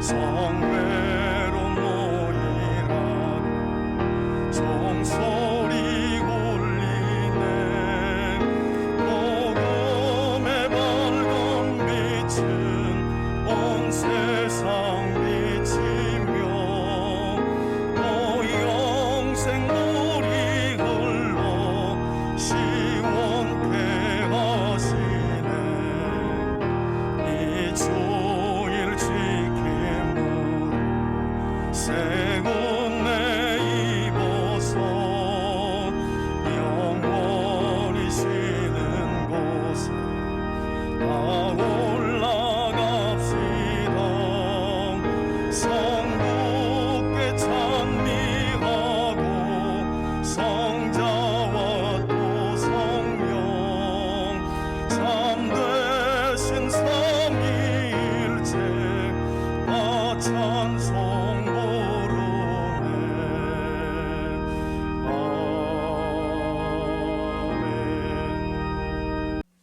성회로 모이라 종소리 울리네 복음의 밝은 빛은 온 세상 비치며 오 영생 물이 흘러 시원케 하시네 이 주일 지킴으로 새 옷내 입어서 영원히 쉬는 곳에 다 올라갑시다 성부께 찬미하고 성자와 또 성령 참되신 삼위일체 다 찬송 부르네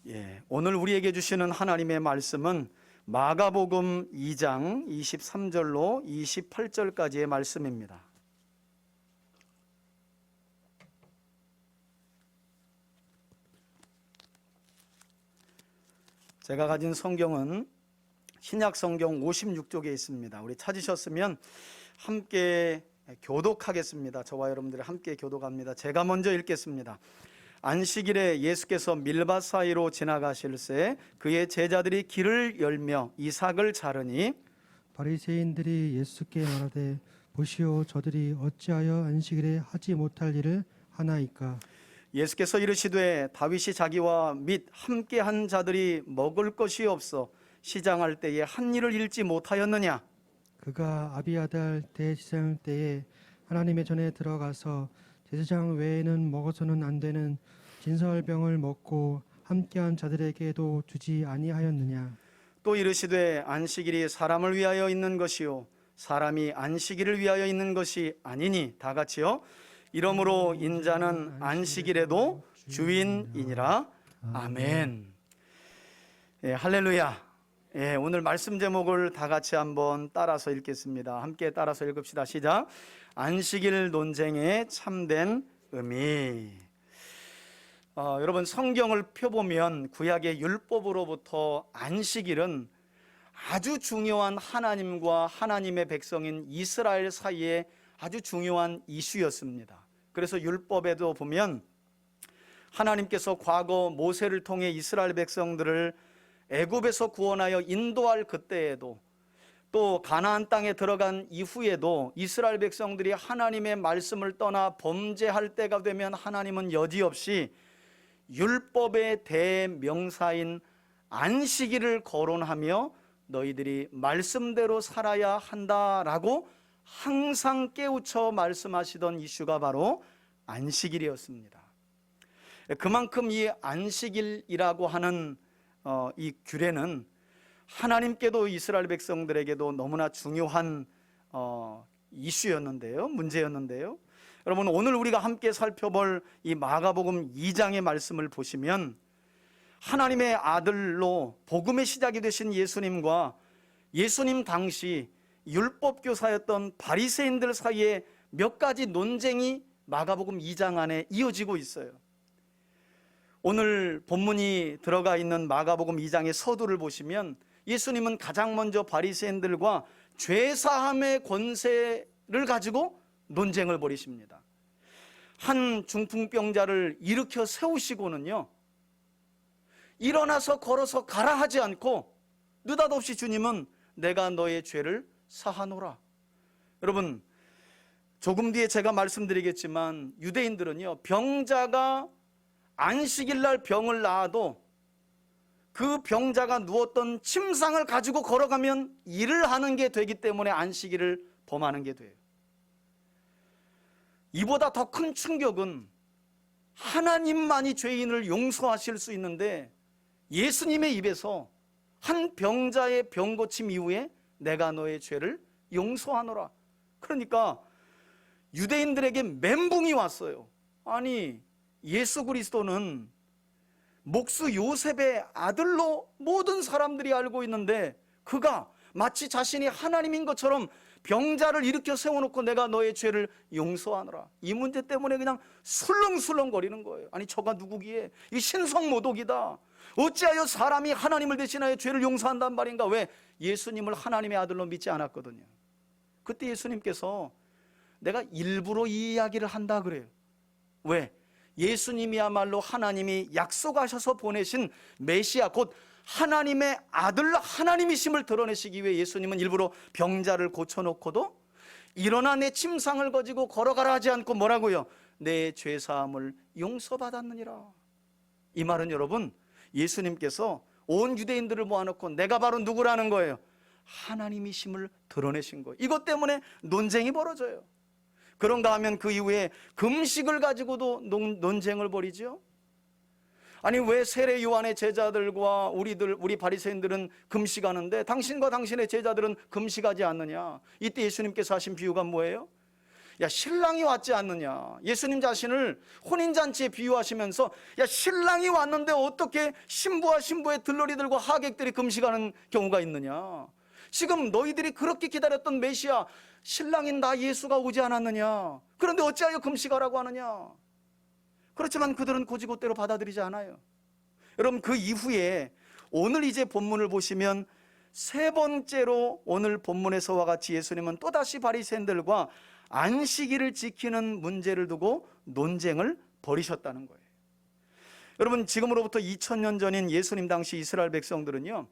아멘. 오늘 우리에게 주시는 하나님의 말씀은 마가복음 2장 23절로 28절까지의 말씀입니다. 제가 가진 성경은 신약 성경 56쪽에 있습니다. 우리 찾으셨으면 함께 교독하겠습니다. 저와 여러분들이 함께 교독합니다. 제가 먼저 읽겠습니다. 안식일에 예수께서 밀밭 사이로 지나가실새 그의 제자들이 길을 열며 이삭을 자르니 바리새인들이 예수께 말하되 보시오 저들이 어찌하여 안식일에 하지 못할 일을 하나이까. 예수께서 이르시되 다윗이 자기와 및 함께한 자들이 먹을 것이 없어 시장할 때에 한 일을 잃지 못하였느냐. 그가 아비아달 대제사장 때에 하나님의 전에 들어가서 제사장 외에는 먹어서는 안 되는 진설병을 먹고 함께한 자들에게도 주지 아니하였느냐. 또 이르시되 안식일이 사람을 위하여 있는 것이요 사람이 안식일을 위하여 있는 것이 아니니. 다 같이요. 이러므로 인자는 안식일에도 주인이니라. 아멘. 할렐루야. 오늘 말씀 제목을 다 같이 한번 따라서 읽겠습니다. 함께 따라서 읽읍시다. 시작. 안식일 논쟁의 참된 의미. 여러분 성경을 펴보면 구약의 율법으로부터 안식일은 아주 중요한 하나님과 하나님의 백성인 이스라엘 사이에 아주 중요한 이슈였습니다. 그래서 율법에도 보면 하나님께서 과거 모세를 통해 이스라엘 백성들을 애굽에서 구원하여 인도할 그때에도 또 가나안 땅에 들어간 이후에도 이스라엘 백성들이 하나님의 말씀을 떠나 범죄할 때가 되면 하나님은 여지없이 율법의 대명사인 안식일을 거론하며 너희들이 말씀대로 살아야 한다라고 항상 깨우쳐 말씀하시던 이슈가 바로 안식일이었습니다. 그만큼 이 안식일이라고 하는 이 규례는 하나님께도 이스라엘 백성들에게도 너무나 중요한 이슈였는데요, 문제였는데요. 여러분 오늘 우리가 함께 살펴볼 이 마가복음 2장의 말씀을 보시면 하나님의 아들로 복음의 시작이 되신 예수님과 예수님 당시 율법교사였던 바리새인들 사이에 몇 가지 논쟁이 마가복음 2장 안에 이어지고 있어요. 오늘 본문이 들어가 있는 마가복음 2장의 서두를 보시면 예수님은 가장 먼저 바리새인들과 죄사함의 권세를 가지고 논쟁을 벌이십니다. 한 중풍병자를 일으켜 세우시고는요, 일어나서 걸어서 가라 하지 않고 느닷없이 주님은 내가 너의 죄를 사하노라. 여러분 조금 뒤에 제가 말씀드리겠지만 유대인들은요, 병자가 안식일 날 병을 나아도 그 병자가 누웠던 침상을 가지고 걸어가면 일을 하는 게 되기 때문에 안식일을 범하는 게 돼요. 이보다 더 큰 충격은 하나님만이 죄인을 용서하실 수 있는데 예수님의 입에서 한 병자의 병 고침 이후에 내가 너의 죄를 용서하노라. 그러니까 유대인들에게 멘붕이 왔어요. 아니 예수 그리스도는 목수 요셉의 아들로 모든 사람들이 알고 있는데 그가 마치 자신이 하나님인 것처럼 병자를 일으켜 세워놓고 내가 너의 죄를 용서하노라. 이 문제 때문에 그냥 술렁술렁거리는 거예요. 아니 저가 누구기에? 이 신성모독이다. 어찌하여 사람이 하나님을 대신하여 죄를 용서한단 말인가? 왜? 예수님을 하나님의 아들로 믿지 않았거든요. 그때 예수님께서 내가 일부러 이 이야기를 한다 그래요. 왜? 예수님이야말로 하나님이 약속하셔서 보내신 메시아, 곧 하나님의 아들 하나님이심을 드러내시기 위해 예수님은 일부러 병자를 고쳐놓고도 일어나 내 침상을 가지고 걸어가라 하지 않고 뭐라고요? 내 죄사함을 용서받았느니라. 이 말은 여러분, 예수님께서 온 유대인들을 모아놓고 내가 바로 누구라는 거예요? 하나님이심을 드러내신 거예요. 이것 때문에 논쟁이 벌어져요. 그런가 하면 그 이후에 금식을 가지고도 논쟁을 벌이죠. 아니 왜 세례 요한의 제자들과 우리 바리새인들은 금식하는데 당신과 당신의 제자들은 금식하지 않느냐? 이때 예수님께서 하신 비유가 뭐예요? 야, 신랑이 왔지 않느냐? 예수님 자신을 혼인잔치에 비유하시면서 야, 신랑이 왔는데 어떻게 신부와 신부의 들러리들과 하객들이 금식하는 경우가 있느냐? 지금 너희들이 그렇게 기다렸던 메시아 신랑인 나 예수가 오지 않았느냐? 그런데 어찌하여 금식하라고 하느냐? 그렇지만 그들은 고지고대로 받아들이지 않아요. 여러분, 그 이후에 오늘 이제 본문을 보시면 세 번째로 오늘 본문에서와 같이 예수님은 또다시 바리새인들과 안식일을 지키는 문제를 두고 논쟁을 벌이셨다는 거예요. 여러분, 지금으로부터 2000년 전인 예수님 당시 이스라엘 백성들은요,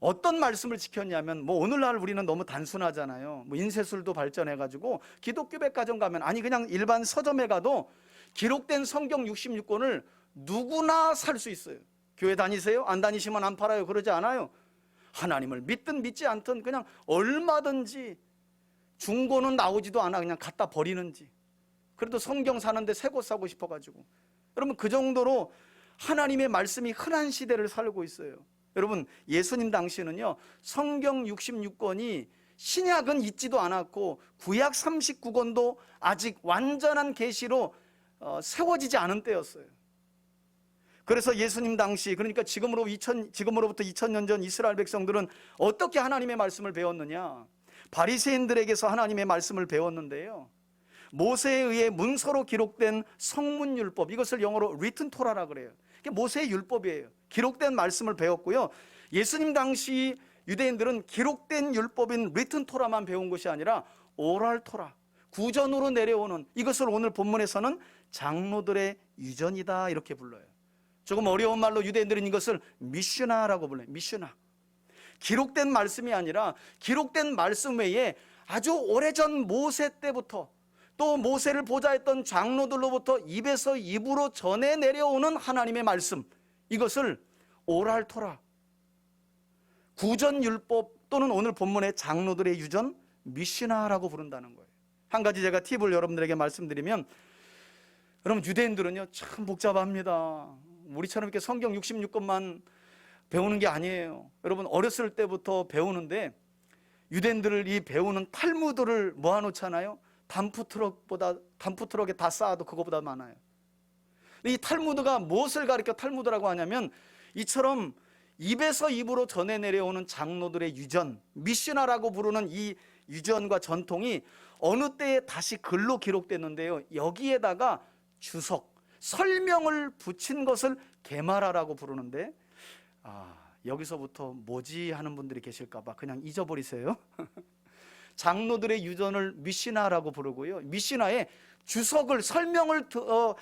어떤 말씀을 지켰냐면, 오늘날 우리는 너무 단순하잖아요. 인쇄술도 발전해가지고 기독교 백화점 가면, 아니 그냥 일반 서점에 가도 기록된 성경 66권을 누구나 살 수 있어요. 교회 다니세요? 안 다니시면 안 팔아요? 그러지 않아요. 하나님을 믿든 믿지 않든 그냥 얼마든지, 중고는 나오지도 않아. 그냥 갖다 버리는지. 그래도 성경 사는데 새 곳 사고 싶어가지고. 여러분, 그 정도로 하나님의 말씀이 흔한 시대를 살고 있어요. 여러분, 예수님 당시는요, 성경 66권이 신약은 있지도 않았고 구약 39권도 아직 완전한 계시로 세워지지 않은 때였어요. 그래서 예수님 당시, 그러니까 지금으로부터 2000년 전 이스라엘 백성들은 어떻게 하나님의 말씀을 배웠느냐? 바리새인들에게서 하나님의 말씀을 배웠는데요, 모세에 의해 문서로 기록된 성문율법, 이것을 영어로 written Torah라 그래요. 이게 모세의 율법이에요. 기록된 말씀을 배웠고요, 예수님 당시 유대인들은 기록된 율법인 written Torah만 배운 것이 아니라 오랄 토라, 구전으로 내려오는, 이것을 오늘 본문에서는 장로들의 유전이다 이렇게 불러요. 조금 어려운 말로 유대인들은 이것을 미슈나라고 불러요. 미슈나. 기록된 말씀이 아니라 기록된 말씀 외에 아주 오래전 모세 때부터 또 모세를 보좌했던 장로들로부터 입에서 입으로 전해 내려오는 하나님의 말씀, 이것을 오랄 토라, 구전율법 또는 오늘 본문의 장로들의 유전 미슈나라고 부른다는 거예요. 한 가지 제가 팁을 여러분들에게 말씀드리면, 여러분, 유대인들은요 참 복잡합니다. 우리처럼 이렇게 성경 66권만 배우는 게 아니에요. 여러분, 어렸을 때부터 배우는데 유대인들을 이 배우는 탈무드를 모아놓잖아요. 담프트럭에 다 쌓아도 그거보다 많아요. 이 탈무드가 무엇을 가리켜 탈무드라고 하냐면, 이처럼 입에서 입으로 전해 내려오는 장로들의 유전, 미슈나라고 부르는 이 유전과 전통이 어느 때에 다시 글로 기록됐는데요, 여기에다가 주석, 설명을 붙인 것을 게마라라고 부르는데, 여기서부터 뭐지 하는 분들이 계실까봐 그냥 잊어버리세요. 장로들의 유전을 미시나라고 부르고요, 미시나의 주석을, 설명을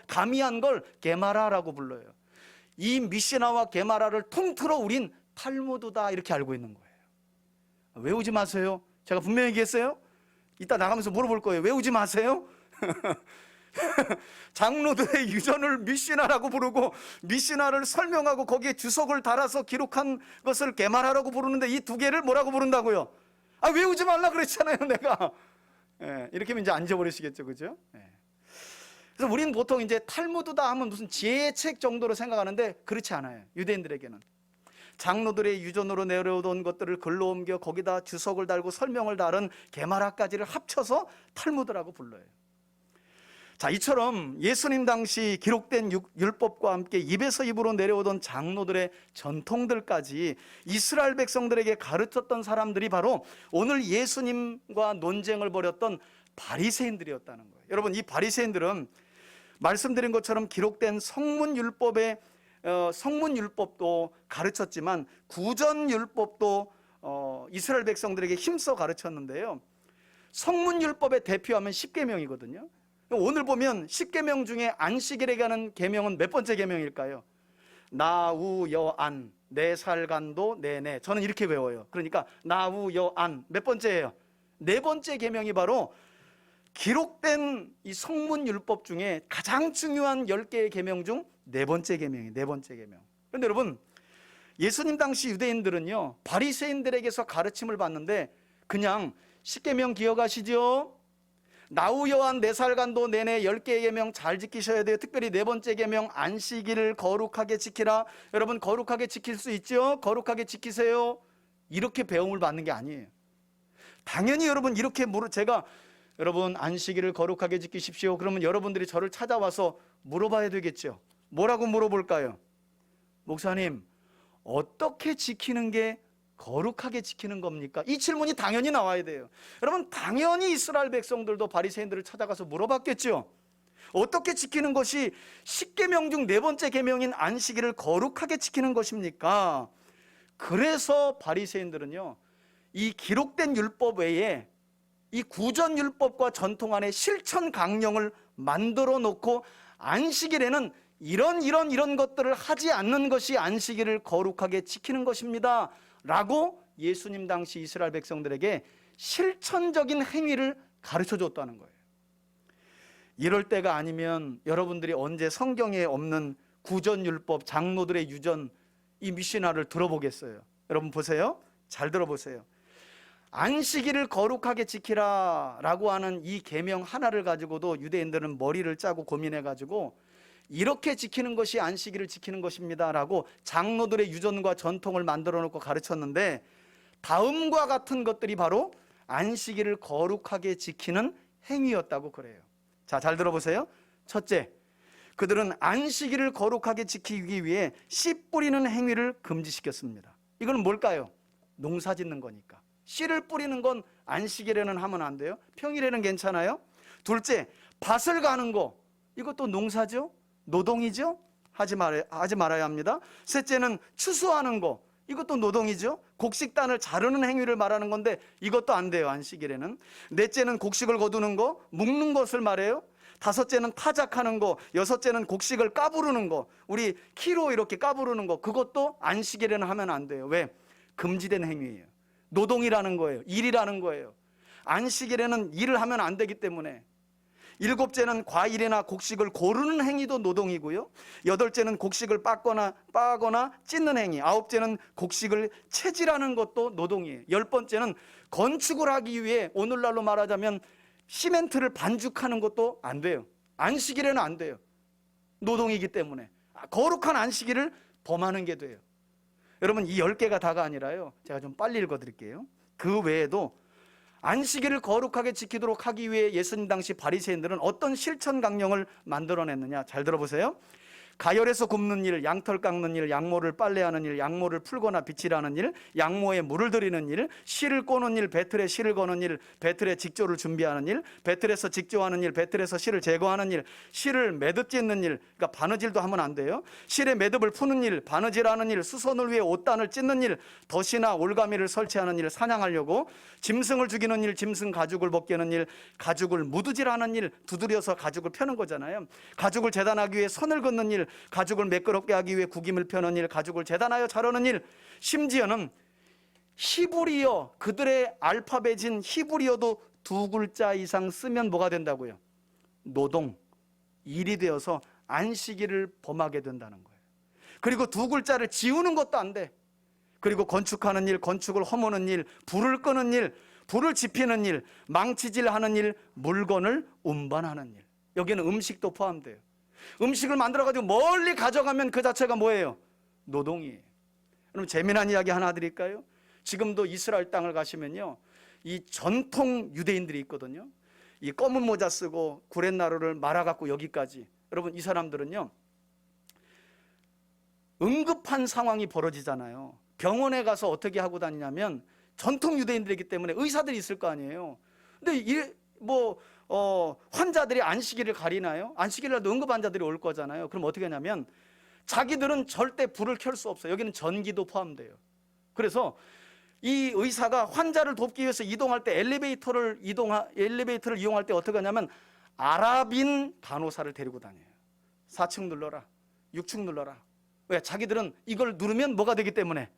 가미한 걸 게마라라고 불러요. 이 미시나와 게마라를 통틀어 우린 탈무드다 이렇게 알고 있는 거예요. 외우지 마세요. 제가 분명히 얘기했어요. 이따 나가면서 물어볼 거예요. 외우지 마세요. 장로들의 유전을 미시나라고 부르고 미시나를 설명하고 거기에 주석을 달아서 기록한 것을 게마라라고 부르는데, 이 두 개를 뭐라고 부른다고요? 외우지 말라 그랬잖아요 내가. 이렇게 하면 이제 안 잊어버리시겠죠, 그죠? 그래서 우리는 보통 이제 탈무드다 하면 무슨 지혜의 책 정도로 생각하는데 그렇지 않아요. 유대인들에게는 장로들의 유전으로 내려오던 것들을 글로 옮겨 거기다 주석을 달고 설명을 달은 게마라까지를 합쳐서 탈무드라고 불러요. 자, 이처럼 예수님 당시 기록된 율법과 함께 입에서 입으로 내려오던 장로들의 전통들까지 이스라엘 백성들에게 가르쳤던 사람들이 바로 오늘 예수님과 논쟁을 벌였던 바리새인들이었다는 거예요. 여러분, 이 바리새인들은 말씀드린 것처럼 기록된 성문율법도 가르쳤지만 구전율법도 이스라엘 백성들에게 힘써 가르쳤는데요. 성문율법의 대표하면 십계명이거든요. 오늘 보면 십계명 중에 안식일에 관한 계명은 몇 번째 계명일까요? 나우여안, 내살간도 내내. 저는 이렇게 외워요. 그러니까 나우여안 몇 번째예요? 네 번째 계명이 바로 기록된 이 성문율법 중에 가장 중요한 10개의 계명 중 네 번째 계명이에요. 네 번째 계명. 그런데 여러분, 예수님 당시 유대인들은요, 바리새인들에게서 가르침을 받는데 그냥 십계명 기억하시죠? 나우여한 내살간도 내내 10개의 계명 잘 지키셔야 돼요. 특별히 네 번째 계명 안식일을 거룩하게 지키라. 여러분, 거룩하게 지킬 수 있죠? 거룩하게 지키세요. 이렇게 배움을 받는 게 아니에요. 당연히 여러분, 이렇게 제가 여러분 안식일을 거룩하게 지키십시오. 그러면 여러분들이 저를 찾아와서 물어봐야 되겠죠. 뭐라고 물어볼까요? 목사님, 어떻게 지키는 게 거룩하게 지키는 겁니까? 이 질문이 당연히 나와야 돼요. 여러분, 당연히 이스라엘 백성들도 바리새인들을 찾아가서 물어봤겠죠. 어떻게 지키는 것이 십계명 중 네 번째 계명인 안식일을 거룩하게 지키는 것입니까? 그래서 바리새인들은요, 이 기록된 율법 외에 이 구전율법과 전통 안에 실천 강령을 만들어 놓고 안식일에는 이런 것들을 하지 않는 것이 안식일을 거룩하게 지키는 것입니다 라고 예수님 당시 이스라엘 백성들에게 실천적인 행위를 가르쳐 줬다는 거예요. 이럴 때가 아니면 여러분들이 언제 성경에 없는 구전율법, 장로들의 유전, 이 미시나를 들어보겠어요? 여러분 보세요. 잘 들어보세요. 안식일을 거룩하게 지키라 라고 하는 이 계명 하나를 가지고도 유대인들은 머리를 짜고 고민해 가지고 이렇게 지키는 것이 안식일을 지키는 것입니다 라고 장로들의 유전과 전통을 만들어 놓고 가르쳤는데, 다음과 같은 것들이 바로 안식일을 거룩하게 지키는 행위였다고 그래요. 자, 잘 들어보세요. 첫째, 그들은 안식일을 거룩하게 지키기 위해 씨 뿌리는 행위를 금지시켰습니다. 이건 뭘까요? 농사 짓는 거니까. 씨를 뿌리는 건 안식일에는 하면 안 돼요. 평일에는 괜찮아요. 둘째, 밭을 가는 거, 이것도 농사죠. 노동이죠. 하지 말아야 합니다. 셋째는 추수하는 거, 이것도 노동이죠. 곡식단을 자르는 행위를 말하는 건데 이것도 안 돼요, 안식일에는. 넷째는 곡식을 거두는 거, 묶는 것을 말해요. 다섯째는 타작하는 거, 여섯째는 곡식을 까부르는 거, 우리 키로 이렇게 까부르는 거, 그것도 안식일에는 하면 안 돼요. 왜? 금지된 행위예요. 노동이라는 거예요. 일이라는 거예요. 안식일에는 일을 하면 안 되기 때문에. 일곱째는 과일이나 곡식을 고르는 행위도 노동이고요. 여덟째는 곡식을 빠거나 찢는 행위. 아홉째는 곡식을 채질하는 것도 노동이에요. 열 번째는 건축을 하기 위해 오늘날로 말하자면 시멘트를 반죽하는 것도 안 돼요. 안식일에는 안 돼요. 노동이기 때문에. 거룩한 안식일을 범하는 게 돼요. 여러분, 이 10개가 다가 아니라요, 제가 좀 빨리 읽어드릴게요. 그 외에도 안식일을 거룩하게 지키도록 하기 위해 예수님 당시 바리새인들은 어떤 실천 강령을 만들어냈느냐. 잘 들어보세요. 가열에서 굽는 일, 양털 깎는 일, 양모를 빨래하는 일, 양모를 풀거나 빗질하는 일, 양모에 물을 들이는 일, 실을 꼬는 일, 배틀에 실을 거는 일, 배틀에 직조를 준비하는 일, 배틀에서 직조하는 일, 배틀에서 실을 제거하는 일, 실을 매듭 찢는 일, 그러니까 바느질도 하면 안 돼요. 실에 매듭을 푸는 일, 바느질하는 일, 수선을 위해 옷단을 찢는 일, 덫이나 올가미를 설치하는 일, 사냥하려고 짐승을 죽이는 일, 짐승 가죽을 벗기는 일, 가죽을 무드질하는 일, 두드려서 가죽을 펴는 거잖아요. 가죽을 재단하기 위해 선을 긋는 일, 가죽을 매끄럽게 하기 위해 구김을 펴는 일, 가죽을 재단하여 자르는 일, 심지어는 히브리어, 그들의 알파벳인 히브리어도 2글자 이상 쓰면 뭐가 된다고요? 노동, 일이 되어서 안식일을 범하게 된다는 거예요. 그리고 2글자를 지우는 것도 안 돼. 그리고 건축하는 일, 건축을 허무는 일, 불을 끄는 일, 불을 지피는 일, 망치질하는 일, 물건을 운반하는 일, 여기는 음식도 포함돼요. 음식을 만들어가지고 멀리 가져가면 그 자체가 뭐예요? 노동이에요. 그럼 재미난 이야기 하나 드릴까요? 지금도 이스라엘 땅을 가시면요, 이 전통 유대인들이 있거든요. 이 검은 모자 쓰고 구렛나루를 말아갖고 여기까지. 여러분, 이 사람들은요, 응급한 상황이 벌어지잖아요. 병원에 가서 어떻게 하고 다니냐면, 전통 유대인들이기 때문에 의사들이 있을 거 아니에요. 근데 환자들이 안식일을 가리나요? 안식일날도 응급 환자들이 올 거잖아요. 그럼 어떻게 하냐면, 자기들은 절대 불을 켤 수 없어요. 여기는 전기도 포함돼요. 그래서 이 의사가 환자를 돕기 위해서 이동할 때 엘리베이터를 이용할 때 어떻게 하냐면, 아랍인 간호사를 데리고 다녀요. 4층 눌러라, 6층 눌러라. 왜? 자기들은 이걸 누르면 뭐가 되기 때문에,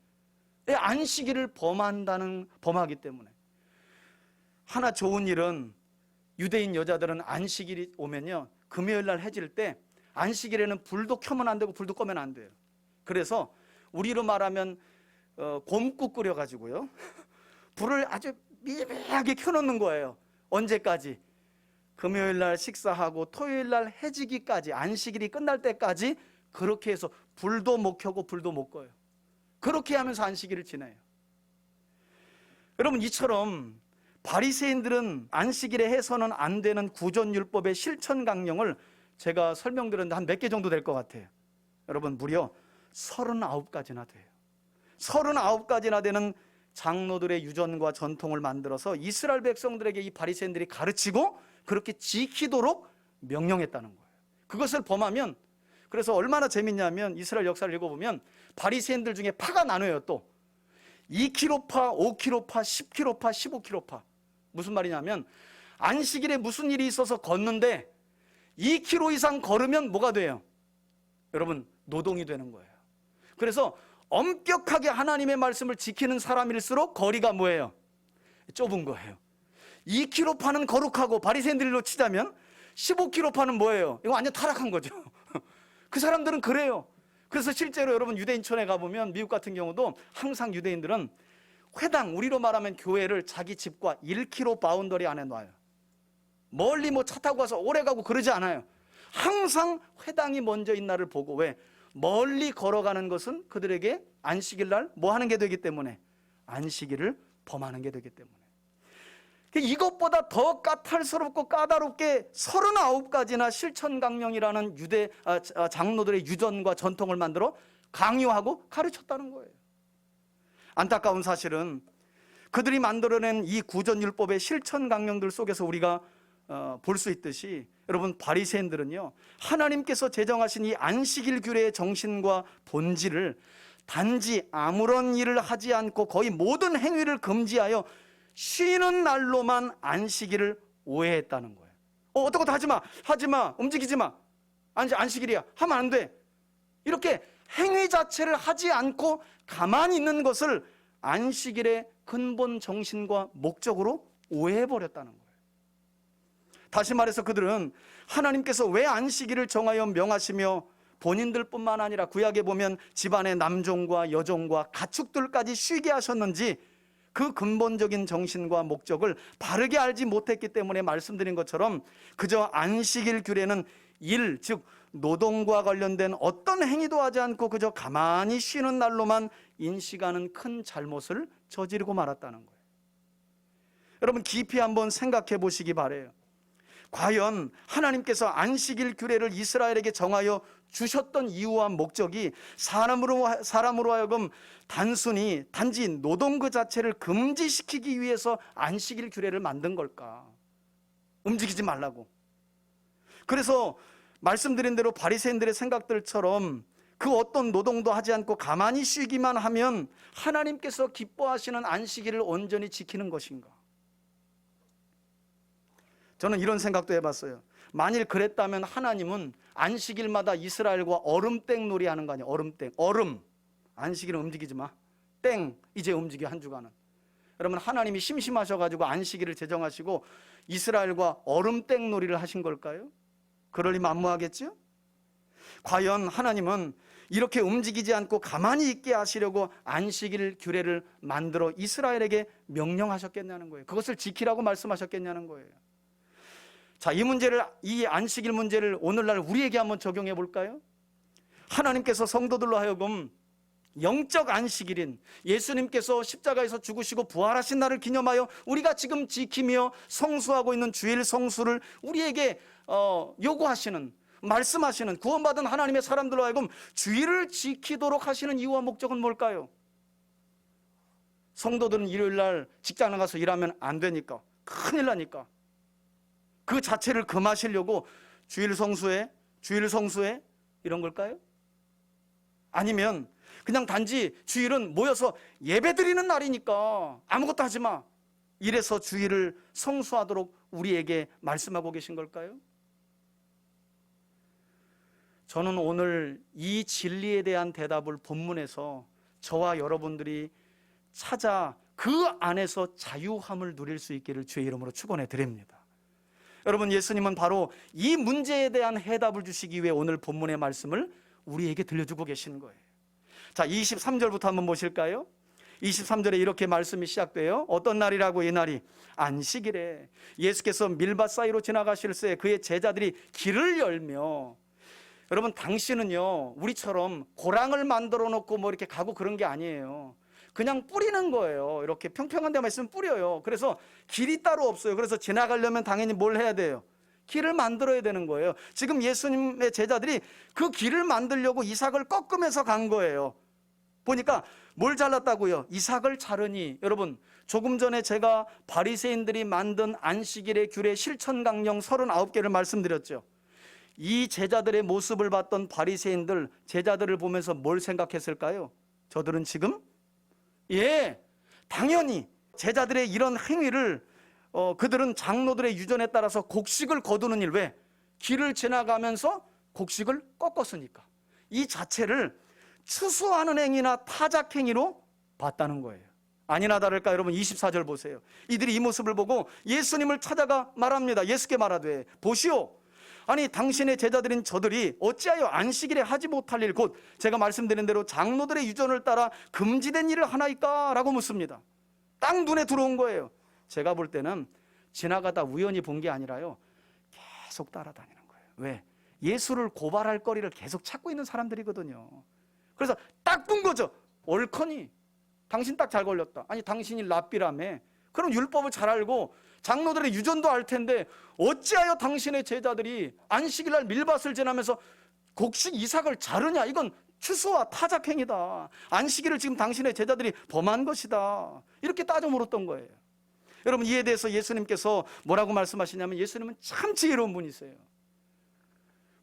안식일을 범하기 때문에. 하나 좋은 일은, 유대인 여자들은 안식일이 오면요, 금요일 날 해질 때 안식일에는 불도 켜면 안 되고 불도 꺼면 안 돼요. 그래서 우리로 말하면 곰국 끓여가지고요, 불을 아주 미미하게 켜놓는 거예요. 언제까지? 금요일 날 식사하고 토요일 날 해지기까지, 안식일이 끝날 때까지 그렇게 해서 불도 못 켜고 불도 못 꺼요. 그렇게 하면서 안식일을 지내요. 여러분, 이처럼 바리새인들은 안식일에 해서는 안 되는 구전율법의 실천 강령을 제가 설명드렸는데 한 몇 개 정도 될 것 같아요. 여러분, 무려 39가지나 돼요. 39가지나 되는 장로들의 유전과 전통을 만들어서 이스라엘 백성들에게 이 바리새인들이 가르치고 그렇게 지키도록 명령했다는 거예요. 그것을 범하면, 그래서 얼마나 재밌냐면, 이스라엘 역사를 읽어보면 바리새인들 중에 파가 나눠요. 또 2kg파, 5kg파, 10kg파, 15kg파. 무슨 말이냐면, 안식일에 무슨 일이 있어서 걷는데 2km 이상 걸으면 뭐가 돼요? 여러분, 노동이 되는 거예요. 그래서 엄격하게 하나님의 말씀을 지키는 사람일수록 거리가 뭐예요? 좁은 거예요. 2km파는 거룩하고, 바리새인들로 치자면 15km파는 뭐예요? 이거 완전 타락한 거죠. 그 사람들은 그래요. 그래서 실제로 여러분, 유대인촌에 가보면, 미국 같은 경우도 항상 유대인들은 회당, 우리로 말하면 교회를 자기 집과 1km 바운더리 안에 놔요. 멀리 차 타고 가서 오래 가고 그러지 않아요. 항상 회당이 먼저인 날을 보고. 왜? 멀리 걸어가는 것은 그들에게 안식일 날 뭐 하는 게 되기 때문에, 안식일을 범하는 게 되기 때문에. 이것보다 더 까탈스럽고 까다롭게 39가지나 실천강령이라는 장로들의 유전과 전통을 만들어 강요하고 가르쳤다는 거예요. 안타까운 사실은 그들이 만들어낸 이 구전율법의 실천강령들 속에서 우리가 볼 수 있듯이, 여러분, 바리새인들은요, 하나님께서 제정하신 이 안식일 규례의 정신과 본질을 단지 아무런 일을 하지 않고 거의 모든 행위를 금지하여 쉬는 날로만 안식일을 오해했다는 거예요. 어떤 것도 하지 마, 움직이지 마, 안식일이야, 하면 안 돼. 이렇게 행위 자체를 하지 않고 가만히 있는 것을 안식일의 근본 정신과 목적으로 오해해버렸다는 거예요. 다시 말해서 그들은 하나님께서 왜 안식일을 정하여 명하시며 본인들뿐만 아니라 구약에 보면 집안의 남종과 여종과 가축들까지 쉬게 하셨는지, 그 근본적인 정신과 목적을 바르게 알지 못했기 때문에 말씀드린 것처럼 그저 안식일 규례는 일, 즉 노동과 관련된 어떤 행위도 하지 않고 그저 가만히 쉬는 날로만 인식하는 큰 잘못을 저지르고 말았다는 거예요. 여러분, 깊이 한번 생각해 보시기 바라요. 과연 하나님께서 안식일 규례를 이스라엘에게 정하여 주셨던 이유와 목적이 사람으로 하여금 단지 노동 그 자체를 금지시키기 위해서 안식일 규례를 만든 걸까? 움직이지 말라고. 그래서 말씀드린 대로 바리새인들의 생각들처럼 그 어떤 노동도 하지 않고 가만히 쉬기만 하면 하나님께서 기뻐하시는 안식일을 온전히 지키는 것인가? 저는 이런 생각도 해봤어요. 만일 그랬다면 하나님은 안식일마다 이스라엘과 얼음땡 놀이 하는 거 아니에요? 얼음. 안식일은 움직이지 마. 땡, 이제 움직여, 한 주간은. 여러분, 하나님이 심심하셔가지고 안식일을 제정하시고 이스라엘과 얼음땡 놀이를 하신 걸까요? 그럴 리 만무하겠죠? 과연 하나님은 이렇게 움직이지 않고 가만히 있게 하시려고 안식일 규례를 만들어 이스라엘에게 명령하셨겠냐는 거예요. 그것을 지키라고 말씀하셨겠냐는 거예요. 자, 이 안식일 문제를 오늘날 우리에게 한번 적용해 볼까요? 하나님께서 성도들로 하여금 영적 안식일인 예수님께서 십자가에서 죽으시고 부활하신 날을 기념하여 우리가 지금 지키며 성수하고 있는 주일 성수를 우리에게 요구하시는, 말씀하시는, 구원받은 하나님의 사람들로 하여금 주일을 지키도록 하시는 이유와 목적은 뭘까요? 성도들은 일요일 날 직장 나가서 일하면 안 되니까, 큰일 나니까 그 자체를 금하시려고 주일 성수에 이런 걸까요? 아니면 그냥 단지 주일은 모여서 예배 드리는 날이니까 아무것도 하지 마, 이래서 주일을 성수하도록 우리에게 말씀하고 계신 걸까요? 저는 오늘 이 진리에 대한 대답을 본문에서 저와 여러분들이 찾아 그 안에서 자유함을 누릴 수 있기를 주의 이름으로 축원해 드립니다. 여러분, 예수님은 바로 이 문제에 대한 해답을 주시기 위해 오늘 본문의 말씀을 우리에게 들려주고 계시는 거예요. 자, 23절부터 한번 보실까요? 23절에 이렇게 말씀이 시작돼요. 어떤 날이라고? 이 날이 안식일에 예수께서 밀밭 사이로 지나가실새 그의 제자들이 길을 열며, 여러분, 당시는요 우리처럼 고랑을 만들어 놓고 뭐 이렇게 가고 그런 게 아니에요. 그냥 뿌리는 거예요. 이렇게 평평한 데만 있으면 뿌려요. 그래서 길이 따로 없어요. 그래서 지나가려면 당연히 뭘 해야 돼요? 길을 만들어야 되는 거예요. 지금 예수님의 제자들이 그 길을 만들려고 이삭을 꺾으면서 간 거예요. 보니까 뭘 잘랐다고요? 이삭을 자르니. 여러분, 조금 전에 제가 바리새인들이 만든 안식일의 규례 실천강령 39개를 말씀드렸죠. 이 제자들의 모습을 봤던 바리새인들, 제자들을 보면서 뭘 생각했을까요? 저들은 지금 당연히 제자들의 이런 행위를 그들은 장로들의 유전에 따라서 곡식을 거두는 일, 왜? 길을 지나가면서 곡식을 꺾었으니까 이 자체를 추수하는 행위나 타작 행위로 봤다는 거예요. 아니나 다를까 여러분, 24절 보세요. 이들이 이 모습을 보고 예수님을 찾아가 말합니다. 예수께 말하되 보시오, 아니 당신의 제자들인 저들이 어찌하여 안식일에 하지 못할 일, 곧 제가 말씀드린 대로 장로들의 유전을 따라 금지된 일을 하나이까? 라고 묻습니다. 딱 눈에 들어온 거예요. 제가 볼 때는 지나가다 우연히 본 게 아니라요, 계속 따라다니는 거예요. 왜? 예수를 고발할 거리를 계속 찾고 있는 사람들이거든요. 그래서 딱 본 거죠. 옳거니 당신 딱 잘 걸렸다. 아니 당신이 랍비라며, 그럼 율법을 잘 알고 장로들의 유전도 알 텐데 어찌하여 당신의 제자들이 안식일날 밀밭을 지나면서 곡식 이삭을 자르냐? 이건 추수와 타작행위다. 안식일을 지금 당신의 제자들이 범한 것이다. 이렇게 따져 물었던 거예요. 여러분, 이에 대해서 예수님께서 뭐라고 말씀하시냐면, 예수님은 참 지혜로운 분이세요.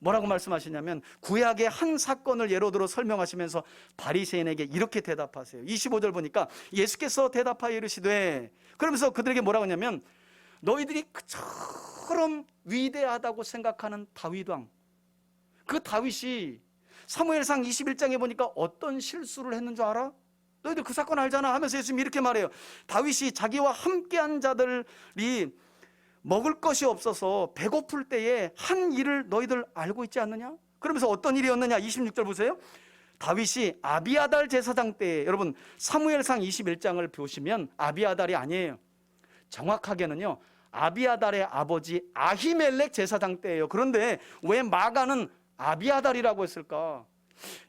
뭐라고 말씀하시냐면 구약의 한 사건을 예로 들어 설명하시면서 바리새인에게 이렇게 대답하세요. 25절 보니까 예수께서 대답하여 이르시되, 그러면서 그들에게 뭐라고 하냐면, 너희들이 그처럼 위대하다고 생각하는 다윗 왕, 그 다윗이 사무엘상 21장에 보니까 어떤 실수를 했는 줄 알아? 너희들 그 사건 알잖아 하면서 예수님이 이렇게 말해요. 다윗이 자기와 함께한 자들이 먹을 것이 없어서 배고플 때에 한 일을 너희들 알고 있지 않느냐? 그러면서 어떤 일이었느냐? 26절 보세요. 다윗이 아비아달 제사장 때에, 여러분 사무엘상 21장을 보시면 아비아달이 아니에요. 정확하게는요 아비아달의 아버지 아히멜렉 제사장 때예요. 그런데 왜 마가는 아비아달이라고 했을까?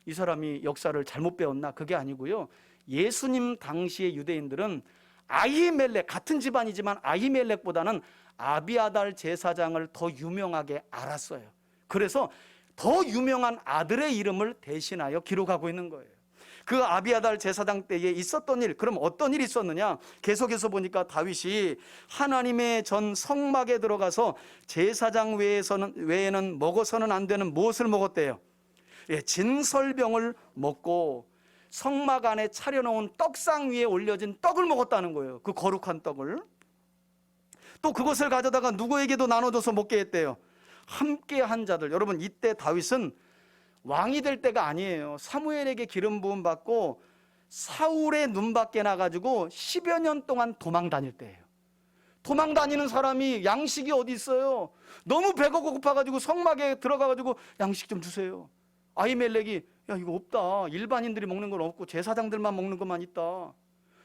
이 사람이 역사를 잘못 배웠나? 그게 아니고요, 예수님 당시의 유대인들은 아히멜렉, 같은 집안이지만 아히멜렉보다는 아비아달 제사장을 더 유명하게 알았어요. 그래서 더 유명한 아들의 이름을 대신하여 기록하고 있는 거예요. 그 아비아달 제사장 때에 있었던 일, 그럼 어떤 일이 있었느냐? 계속해서 보니까 다윗이 하나님의 전 성막에 들어가서 제사장 외에는 먹어서는 안 되는 무엇을 먹었대요? 진설병을 먹고 성막 안에 차려놓은 떡상 위에 올려진 떡을 먹었다는 거예요. 그 거룩한 떡을. 또 그것을 가져다가 누구에게도 나눠줘서 먹게 했대요. 함께 한 자들. 여러분, 이때 다윗은 왕이 될 때가 아니에요. 사무엘에게 기름 부음 받고 사울의 눈밖에 나가지고 10여 년 동안 도망 다닐 때예요. 도망 다니는 사람이 양식이 어디 있어요? 너무 배가 고파가지고 성막에 들어가가지고 양식 좀 주세요. 아히멜렉이 야 이거 없다, 일반인들이 먹는 건 없고 제사장들만 먹는 것만 있다.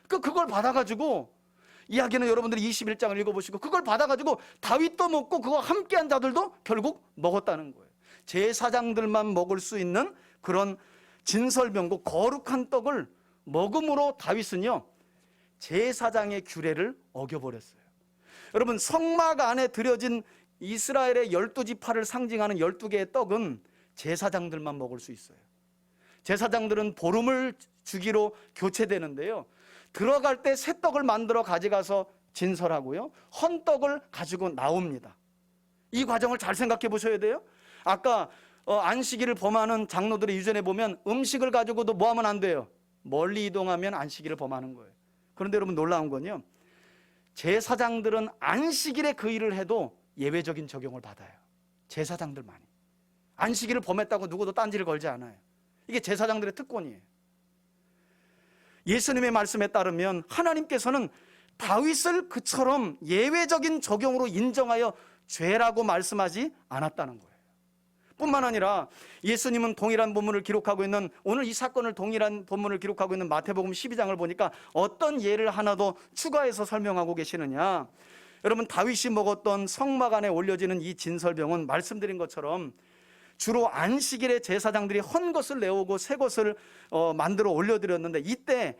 그걸 받아가지고, 이야기는 여러분들이 21장을 읽어보시고 그걸 받아가지고 다윗도 먹고 그거 함께한 자들도 결국 먹었다는 거예요. 제사장들만 먹을 수 있는 그런 진설병고 거룩한 떡을 먹음으로 다윗은요 제사장의 규례를 어겨버렸어요. 여러분, 성막 안에 드려진 이스라엘의 12지파를 상징하는 12개의 떡은 제사장들만 먹을 수 있어요. 제사장들은 보름을 주기로 교체되는데요, 들어갈 때 새 떡을 만들어 가져가서 진설하고요, 헌 떡을 가지고 나옵니다. 이 과정을 잘 생각해 보셔야 돼요. 아까 안식일을 범하는 장로들의 유전에 보면 음식을 가지고도 뭐 하면 안 돼요? 멀리 이동하면 안식일을 범하는 거예요. 그런데 여러분, 놀라운 건요, 제사장들은 안식일에 그 일을 해도 예외적인 적용을 받아요. 제사장들만이. 안식일을 범했다고 누구도 딴지를 걸지 않아요. 이게 제사장들의 특권이에요. 예수님의 말씀에 따르면 하나님께서는 다윗을 그처럼 예외적인 적용으로 인정하여 죄라고 말씀하지 않았다는 거예요. 뿐만 아니라 예수님은 동일한 본문을 기록하고 있는, 오늘 이 사건을 동일한 본문을 기록하고 있는 마태복음 12장을 보니까 어떤 예를 하나 더 추가해서 설명하고 계시느냐. 여러분, 다윗이 먹었던 성막 안에 올려지는 이 진설병은 말씀드린 것처럼 주로 안식일에 제사장들이 헌 것을 내오고 새 것을 만들어 올려드렸는데, 이때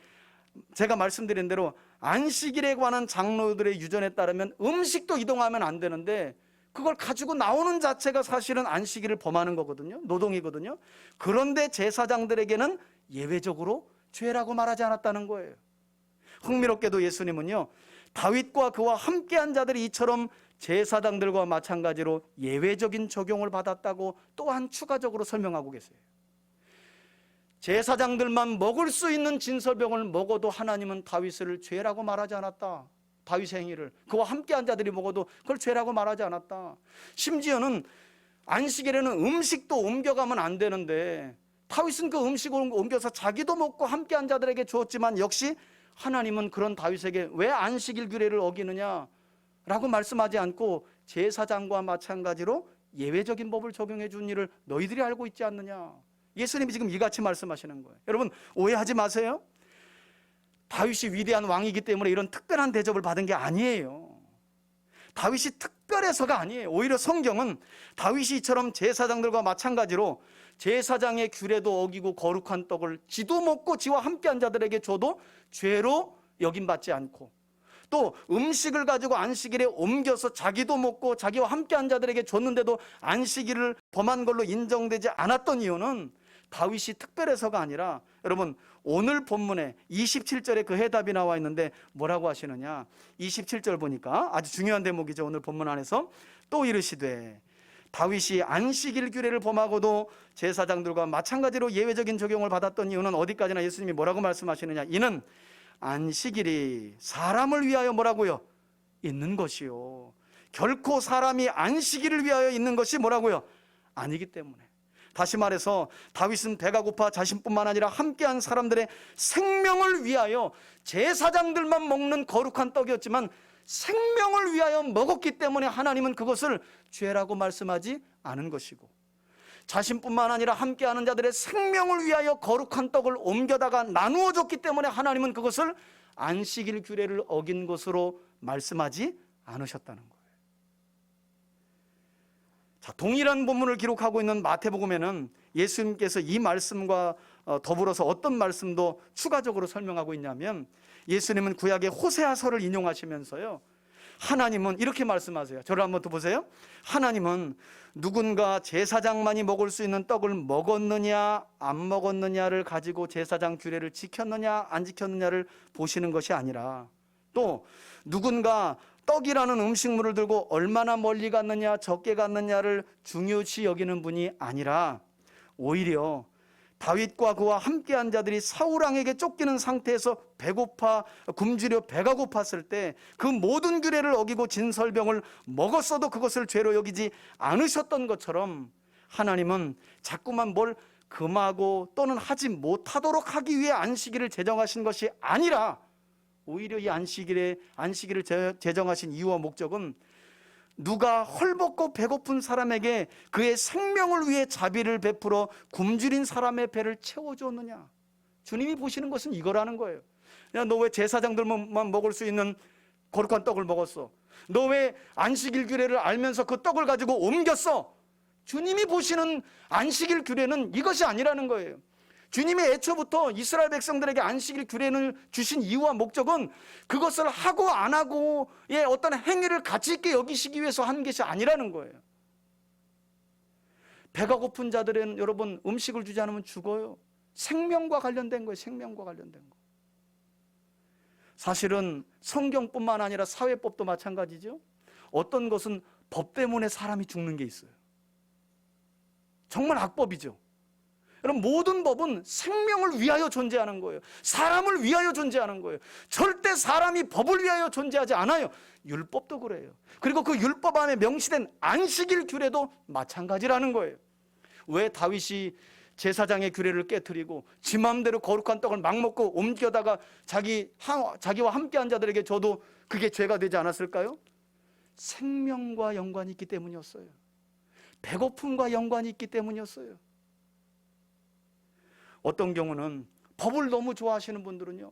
제가 말씀드린 대로 안식일에 관한 장로들의 유전에 따르면 음식도 이동하면 안 되는데 그걸 가지고 나오는 자체가 사실은 안식일을 범하는 거거든요. 노동이거든요. 그런데 제사장들에게는 예외적으로 죄라고 말하지 않았다는 거예요. 흥미롭게도 예수님은요, 다윗과 그와 함께한 자들이 이처럼 제사장들과 마찬가지로 예외적인 적용을 받았다고 또한 추가적으로 설명하고 계세요. 제사장들만 먹을 수 있는 진설병을 먹어도 하나님은 다윗을 죄라고 말하지 않았다. 다윗의 행위를, 그와 함께한 자들이 먹어도 그걸 죄라고 말하지 않았다. 심지어는 안식일에는 음식도 옮겨가면 안 되는데 다윗은 그 음식을 옮겨서 자기도 먹고 함께한 자들에게 주었지만, 역시 하나님은 그런 다윗에게 왜 안식일 규례를 어기느냐 라고 말씀하지 않고 제사장과 마찬가지로 예외적인 법을 적용해 준 일을 너희들이 알고 있지 않느냐. 예수님이 지금 이같이 말씀하시는 거예요. 여러분, 오해하지 마세요. 다윗이 위대한 왕이기 때문에 이런 특별한 대접을 받은 게 아니에요. 다윗이 특별해서가 아니에요. 오히려 성경은 다윗이 이처럼 제사장들과 마찬가지로 제사장의 규례도 어기고 거룩한 떡을 지도 먹고 지와 함께한 자들에게 줘도 죄로 여김받지 않고, 또 음식을 가지고 안식일에 옮겨서 자기도 먹고 자기와 함께한 자들에게 줬는데도 안식일을 범한 걸로 인정되지 않았던 이유는 다윗이 특별해서가 아니라, 여러분, 오늘 본문에 27절에 그 해답이 나와 있는데 뭐라고 하시느냐. 27절 보니까 아주 중요한 대목이죠. 오늘 본문 안에서 또 이르시되 다윗이 안식일 규례를 범하고도 제사장들과 마찬가지로 예외적인 적용을 받았던 이유는, 어디까지나 예수님이 뭐라고 말씀하시느냐. 이는 안식일이 사람을 위하여 뭐라고요? 있는 것이요, 결코 사람이 안식일을 위하여 있는 것이 뭐라고요? 아니기 때문에. 다시 말해서 다윗은 배가 고파 자신뿐만 아니라 함께한 사람들의 생명을 위하여 제사장들만 먹는 거룩한 떡이었지만 생명을 위하여 먹었기 때문에 하나님은 그것을 죄라고 말씀하지 않은 것이고, 자신뿐만 아니라 함께하는 자들의 생명을 위하여 거룩한 떡을 옮겨다가 나누어 줬기 때문에 하나님은 그것을 안식일 규례를 어긴 것으로 말씀하지 않으셨다는 거예요. 자, 동일한 본문을 기록하고 있는 마태복음에는 예수님께서 이 말씀과 더불어서 어떤 말씀도 추가적으로 설명하고 있냐면, 예수님은 구약의 호세아서를 인용하시면서요, 하나님은 이렇게 말씀하세요. 저를 한번 더 보세요. 하나님은 누군가 제사장만이 먹을 수 있는 떡을 먹었느냐 안 먹었느냐를 가지고 제사장 규례를 지켰느냐 안 지켰느냐를 보시는 것이 아니라, 또 누군가 떡이라는 음식물을 들고 얼마나 멀리 갔느냐 적게 갔느냐를 중요시 여기는 분이 아니라, 오히려 다윗과 그와 함께한 자들이 사울왕에게 쫓기는 상태에서 배고파 굶주려 배가 고팠을 때 그 모든 규례를 어기고 진설병을 먹었어도 그것을 죄로 여기지 않으셨던 것처럼, 하나님은 자꾸만 뭘 금하고 또는 하지 못하도록 하기 위해 안식일을 제정하신 것이 아니라, 오히려 이 안식일을 제정하신 이유와 목적은 누가 헐벗고 배고픈 사람에게 그의 생명을 위해 자비를 베풀어 굶주린 사람의 배를 채워주었느냐. 주님이 보시는 것은 이거라는 거예요. 야, 너 왜 제사장들만 먹을 수 있는 거룩한 떡을 먹었어? 너 왜 안식일 규례를 알면서 그 떡을 가지고 옮겼어? 주님이 보시는 안식일 규례는 이것이 아니라는 거예요. 주님의 애초부터 이스라엘 백성들에게 안식일 규례를 주신 이유와 목적은 그것을 하고 안 하고의 어떤 행위를 가치 있게 여기시기 위해서 한 것이 아니라는 거예요. 배가 고픈 자들은 여러분 음식을 주지 않으면 죽어요. 생명과 관련된 거예요. 생명과 관련된 거. 사실은 성경뿐만 아니라 사회법도 마찬가지죠. 어떤 것은 법 때문에 사람이 죽는 게 있어요. 정말 악법이죠. 여러분, 모든 법은 생명을 위하여 존재하는 거예요. 사람을 위하여 존재하는 거예요. 절대 사람이 법을 위하여 존재하지 않아요. 율법도 그래요. 그리고 그 율법 안에 명시된 안식일 규례도 마찬가지라는 거예요. 왜 다윗이 제사장의 규례를 깨트리고 지 맘대로 거룩한 떡을 막 먹고 옮겨다가 자기와 함께한 자들에게 줘도 그게 죄가 되지 않았을까요? 생명과 연관이 있기 때문이었어요. 배고픔과 연관이 있기 때문이었어요. 어떤 경우는 법을 너무 좋아하시는 분들은요,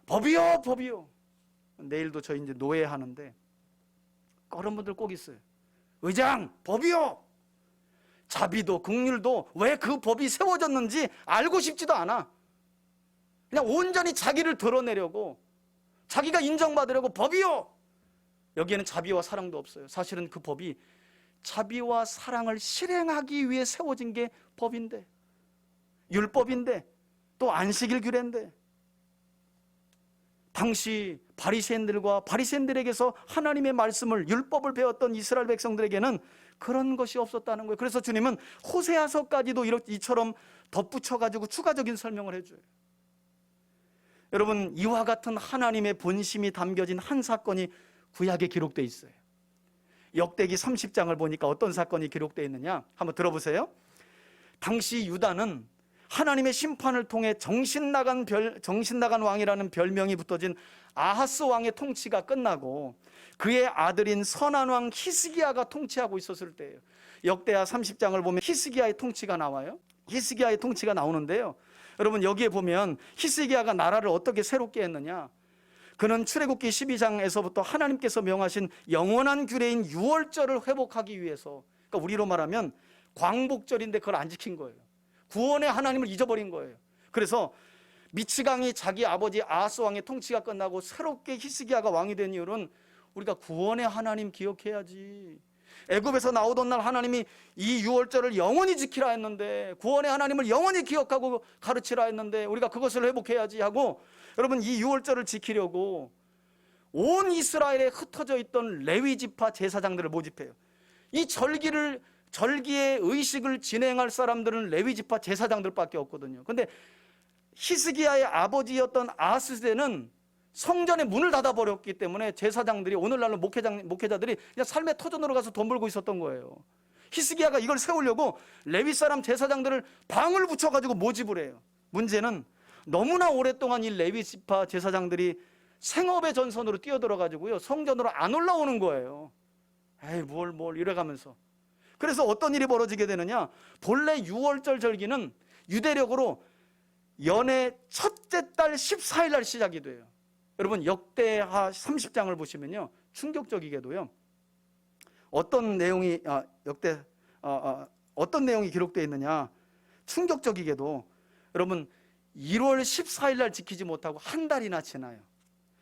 법이요, 법이요. 내일도 저희 이제 노예하는데 그런 분들 꼭 있어요. 의장, 법이요. 자비도 긍휼도 왜 그 법이 세워졌는지 알고 싶지도 않아. 그냥 온전히 자기를 드러내려고, 자기가 인정받으려고 법이요. 여기에는 자비와 사랑도 없어요. 사실은 그 법이 자비와 사랑을 실행하기 위해 세워진 게 법인데, 율법인데, 또 안식일 규례인데, 당시 바리새인들에게서 하나님의 말씀을, 율법을 배웠던 이스라엘 백성들에게는 그런 것이 없었다는 거예요. 그래서 주님은 호세아서까지도 이처럼 덧붙여가지고 추가적인 설명을 해줘요. 여러분, 이와 같은 하나님의 본심이 담겨진 한 사건이 구약에 기록되어 있어요. 역대기 30장을 보니까 어떤 사건이 기록되어 있느냐 한번 들어보세요. 당시 유다는 하나님의 심판을 통해 정신나간 왕이라는 별명이 붙어진 아하스 왕의 통치가 끝나고 그의 아들인 선한 왕 히스기야가 통치하고 있었을 때예요. 역대하 30장을 보면 히스기야의 통치가 나와요. 히스기야의 통치가 나오는데요, 여러분 여기에 보면 히스기야가 나라를 어떻게 새롭게 했느냐, 그는 출애굽기 12장에서부터 하나님께서 명하신 영원한 규례인 유월절을 회복하기 위해서, 그러니까 우리로 말하면 광복절인데 그걸 안 지킨 거예요. 구원의 하나님을 잊어버린 거예요. 그래서 미치강이 자기 아버지 아하스 왕의 통치가 끝나고 새롭게 히스기야가 왕이 된 이유는 우리가 구원의 하나님 기억해야지. 애굽에서 나오던 날 하나님이 이 유월절을 영원히 지키라 했는데, 구원의 하나님을 영원히 기억하고 가르치라 했는데 우리가 그것을 회복해야지 하고, 여러분 이 유월절을 지키려고 온 이스라엘에 흩어져 있던 레위 지파 제사장들을 모집해요. 이 절기의 의식을 진행할 사람들은 레위 지파 제사장들밖에 없거든요. 그런데 히스기야의 아버지였던 아하스 시대는 성전의 문을 닫아버렸기 때문에 제사장들이, 오늘날로 목회자들이 그냥 삶의 터전으로 가서 돈 벌고 있었던 거예요. 히스기야가 이걸 세우려고 레위 사람 제사장들을 방을 붙여가지고 모집을 해요. 문제는 너무나 오랫동안 이 레위 지파 제사장들이 생업의 전선으로 뛰어들어가지고요, 성전으로 안 올라오는 거예요. 에이 뭘 이래가면서. 그래서 어떤 일이 벌어지게 되느냐, 본래 유월절 절기는 유대력으로 연의 첫째 달 14일 날 시작이 돼요. 여러분 역대하 30장을 보시면요, 충격적이게도요, 어떤 내용이 기록되어 있느냐, 충격적이게도 여러분 1월 14일 날 지키지 못하고 한 달이나 지나요.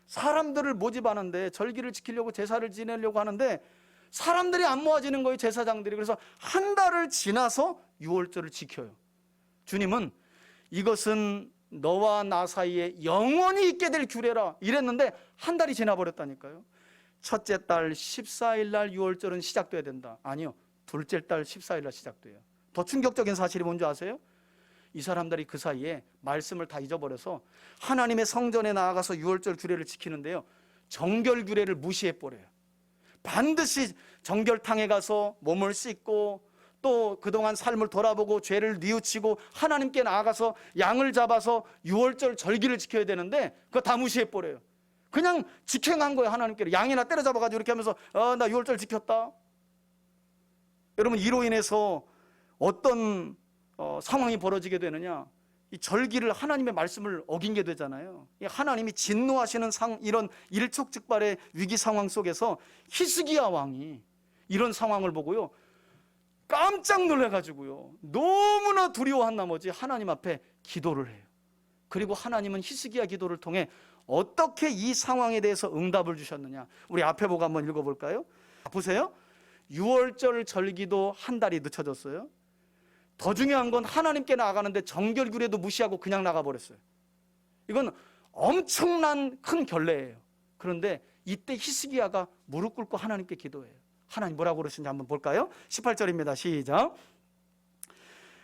사람들을 모집하는데, 절기를 지키려고 제사를 지내려고 하는데 사람들이 안 모아지는 거예요, 제사장들이. 그래서 한 달을 지나서 유월절을 지켜요. 주님은 이것은 너와 나 사이에 영원히 있게 될 규례라 이랬는데 한 달이 지나버렸다니까요. 첫째 달 14일 날 유월절은 시작돼야 된다. 아니요, 둘째 달 14일 날 시작돼요. 더 충격적인 사실이 뭔지 아세요? 이 사람들이 그 사이에 말씀을 다 잊어버려서 하나님의 성전에 나아가서 유월절 규례를 지키는데요, 정결 규례를 무시해버려요. 반드시 정결탕에 가서 몸을 씻고 또 그동안 삶을 돌아보고 죄를 뉘우치고 하나님께 나아가서 양을 잡아서 유월절 절기를 지켜야 되는데 그거 다 무시해버려요. 그냥 직행한 거예요. 하나님께로 양이나 때려잡아가지고 이렇게 하면서 나 유월절 지켰다. 여러분 이로 인해서 어떤 상황이 벌어지게 되느냐, 이 절기를, 하나님의 말씀을 어긴 게 되잖아요. 하나님이 진노하시는 이런 일촉즉발의 위기 상황 속에서 히스기야 왕이 이런 상황을 보고요, 깜짝 놀라가지고요, 너무나 두려워한 나머지 하나님 앞에 기도를 해요. 그리고 하나님은 히스기야 기도를 통해 어떻게 이 상황에 대해서 응답을 주셨느냐. 우리 앞에 보고 한번 읽어볼까요? 보세요. 6월절 절기도 한 달이 늦춰졌어요. 더 중요한 건 하나님께 나아가는데 정결규례도 무시하고 그냥 나가버렸어요. 이건 엄청난 큰 결례예요. 그런데 이때 히스기야가 무릎 꿇고 하나님께 기도해요. 하나님 뭐라고 그러시는지 한번 볼까요? 18절입니다. 시작.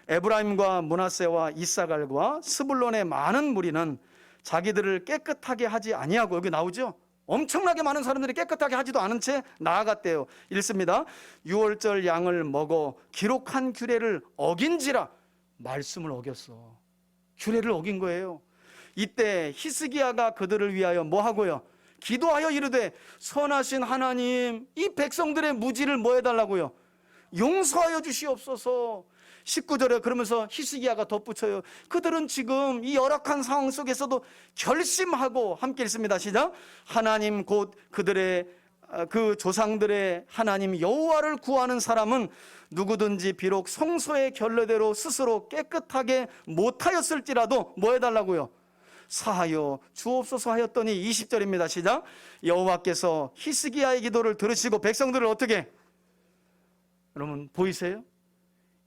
에브라임과 므낫세와 이사갈과 스불론의 많은 무리는 자기들을 깨끗하게 하지 아니하고, 여기 나오죠? 엄청나게 많은 사람들이 깨끗하게 하지도 않은 채 나아갔대요. 읽습니다. 6월절 양을 먹어 기록한 규례를 어긴지라. 말씀을 어겼어. 규례를 어긴 거예요. 이때 히스기야가 그들을 위하여 뭐 하고요? 기도하여 이르되, 선하신 하나님, 이 백성들의 무지를 뭐 해달라고요? 용서하여 주시옵소서. 19절에 그러면서 히스기야가 덧붙여요. 그들은 지금 이 열악한 상황 속에서도 결심하고, 함께 읽습니다. 시작. 하나님 곧 그들의 그 조상들의 하나님 여호와를 구하는 사람은 누구든지 비록 성소의 결례대로 스스로 깨끗하게 못하였을지라도 뭐 해달라고요? 사하여 주옵소서 하였더니 20절입니다. 시작. 여호와께서 히스기야의 기도를 들으시고 백성들을 어떻게? 여러분 보이세요?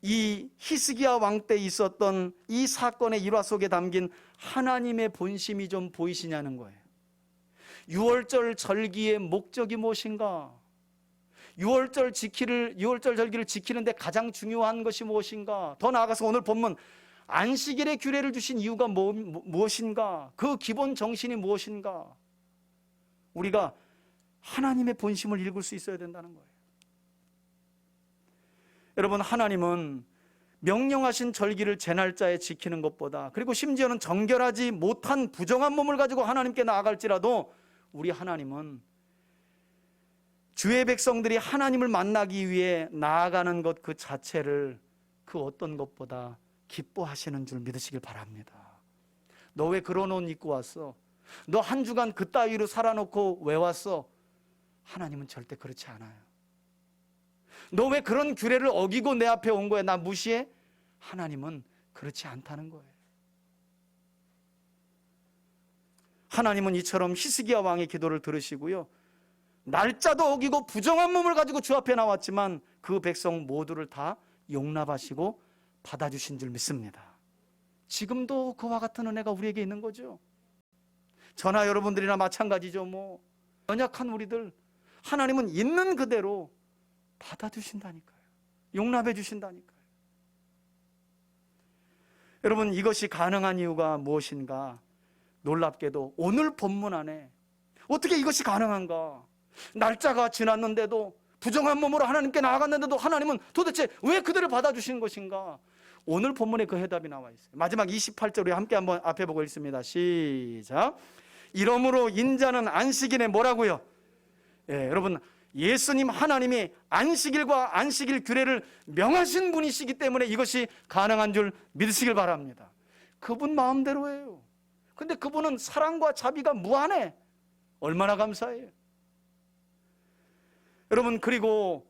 이 히스기야 왕 때 있었던 이 사건의 일화 속에 담긴 하나님의 본심이 좀 보이시냐는 거예요. 6월절 절기의 목적이 무엇인가? 6월절 절기를 지키는데 가장 중요한 것이 무엇인가? 더 나아가서 오늘 본문 안식일의 규례를 주신 이유가 무엇인가? 그 기본 정신이 무엇인가? 우리가 하나님의 본심을 읽을 수 있어야 된다는 거예요. 여러분, 하나님은 명령하신 절기를 제 날짜에 지키는 것보다, 그리고 심지어는 정결하지 못한 부정한 몸을 가지고 하나님께 나아갈지라도 우리 하나님은 주의 백성들이 하나님을 만나기 위해 나아가는 것 그 자체를 그 어떤 것보다 기뻐하시는 줄 믿으시길 바랍니다. 너 왜 그런 옷 입고 왔어? 너 한 주간 그따위로 살아놓고 왜 왔어? 하나님은 절대 그렇지 않아요. 너 왜 그런 규례를 어기고 내 앞에 온 거야? 나 무시해? 하나님은 그렇지 않다는 거예요. 하나님은 이처럼 히스기야 왕의 기도를 들으시고요, 날짜도 어기고 부정한 몸을 가지고 주 앞에 나왔지만 그 백성 모두를 다 용납하시고 받아주신 줄 믿습니다. 지금도 그와 같은 은혜가 우리에게 있는 거죠. 저나 여러분들이나 마찬가지죠. 뭐 연약한 우리들 하나님은 있는 그대로 받아주신다니까요. 용납해 주신다니까요. 여러분, 이것이 가능한 이유가 무엇인가? 놀랍게도 오늘 본문 안에 어떻게 이것이 가능한가? 날짜가 지났는데도, 부정한 몸으로 하나님께 나아갔는데도 하나님은 도대체 왜 그들을 받아주신 것인가? 오늘 본문에 그 해답이 나와 있어요. 마지막 28절 우리 함께 한번 앞에 보고 읽습니다. 시작. 이러므로 인자는 안식일에 뭐라고요? 여러분, 예수님 하나님이 안식일과 안식일 규례를 명하신 분이시기 때문에 이것이 가능한 줄 믿으시길 바랍니다. 그분 마음대로예요. 근데 그분은 사랑과 자비가 무한해. 얼마나 감사해요. 여러분, 그리고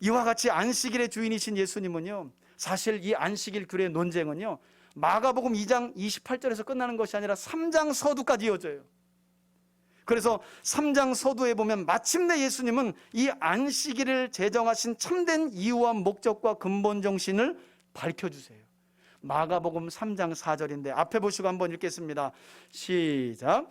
이와 같이 안식일의 주인이신 예수님은요, 사실 이 안식일 규례의 논쟁은요, 마가복음 2장 28절에서 끝나는 것이 아니라 3장 서두까지 이어져요. 그래서 3장 서두에 보면 마침내 예수님은 이 안식일을 제정하신 참된 이유와 목적과 근본 정신을 밝혀주세요. 마가복음 3장 4절인데 앞에 보시고 한번 읽겠습니다. 시작.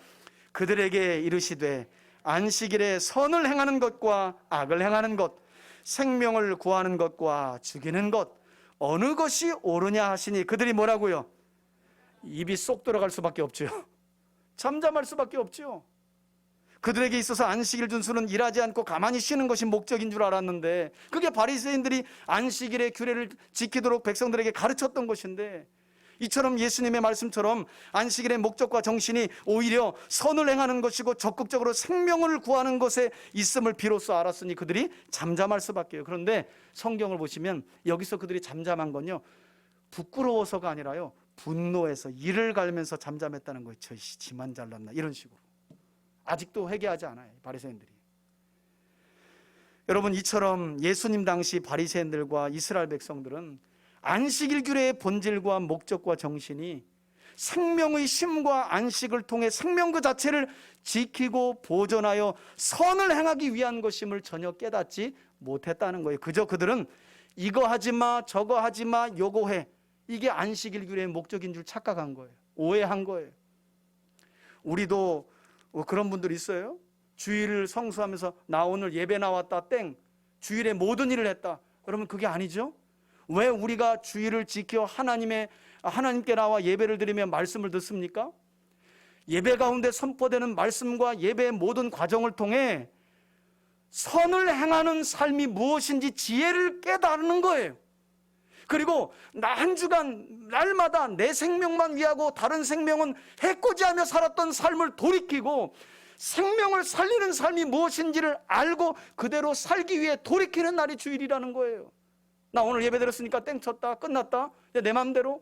그들에게 이르시되 안식일에 선을 행하는 것과 악을 행하는 것, 생명을 구하는 것과 죽이는 것, 어느 것이 옳으냐 하시니 그들이 뭐라고요? 입이 쏙 들어갈 수밖에 없죠. 잠잠할 수밖에 없죠. 그들에게 있어서 안식일 준수는 일하지 않고 가만히 쉬는 것이 목적인 줄 알았는데, 그게 바리새인들이 안식일의 규례를 지키도록 백성들에게 가르쳤던 것인데, 이처럼 예수님의 말씀처럼 안식일의 목적과 정신이 오히려 선을 행하는 것이고 적극적으로 생명을 구하는 것에 있음을 비로소 알았으니 그들이 잠잠할 수밖에요. 그런데 성경을 보시면 여기서 그들이 잠잠한 건요, 부끄러워서가 아니라요, 분노해서 이를 갈면서 잠잠했다는 거예요. 저 지만 잘났나, 이런 식으로. 아직도 회개하지 않아요, 바리새인들이. 여러분, 이처럼 예수님 당시 바리새인들과 이스라엘 백성들은 안식일 규례의 본질과 목적과 정신이 생명의 쉼과 안식을 통해 생명 그 자체를 지키고 보존하여 선을 행하기 위한 것임을 전혀 깨닫지 못했다는 거예요. 그저 그들은 이거 하지 마, 저거 하지 마, 요거 해. 이게 안식일규례의 목적인 줄 착각한 거예요. 오해한 거예요. 우리도 그런 분들 있어요. 주일을 성수하면서 나 오늘 예배 나왔다 땡, 주일에 모든 일을 했다. 여러분 그게 아니죠. 왜 우리가 주일을 지켜 하나님께 나와 예배를 드리며 말씀을 듣습니까? 예배 가운데 선포되는 말씀과 예배의 모든 과정을 통해 선을 행하는 삶이 무엇인지 지혜를 깨달는 거예요. 그리고 한 주간 날마다 내 생명만 위하고 다른 생명은 해코지하며 살았던 삶을 돌이키고 생명을 살리는 삶이 무엇인지를 알고 그대로 살기 위해 돌이키는 날이 주일이라는 거예요. 나 오늘 예배 드렸으니까 땡 쳤다, 끝났다, 내 마음대로.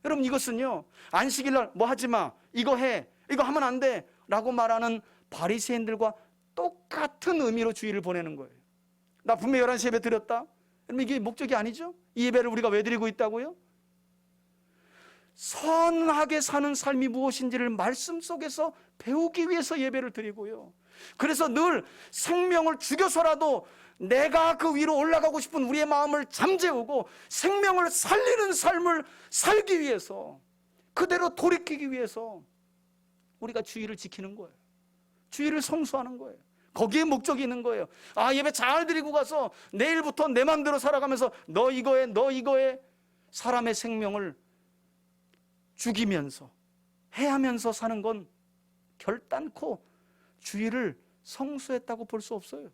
여러분 이것은요, 안식일날 뭐 하지 마, 이거 해, 이거 하면 안 돼 라고 말하는 바리새인들과 똑같은 의미로 주일을 보내는 거예요. 나 분명히 11시 예배 드렸다. 여러분 이게 목적이 아니죠? 이 예배를 우리가 왜 드리고 있다고요? 선하게 사는 삶이 무엇인지를 말씀 속에서 배우기 위해서 예배를 드리고요. 그래서 늘 생명을 죽여서라도 내가 그 위로 올라가고 싶은 우리의 마음을 잠재우고 생명을 살리는 삶을 살기 위해서, 그대로 돌이키기 위해서 우리가 주일을 지키는 거예요. 주일을 성수하는 거예요. 거기에 목적이 있는 거예요. 아, 예배 잘 드리고 가서 내일부터 내 마음대로 살아가면서 너 이거 해, 너 이거 해. 사람의 생명을 죽이면서 해하면서 사는 건 결단코 주일을 성수했다고 볼 수 없어요.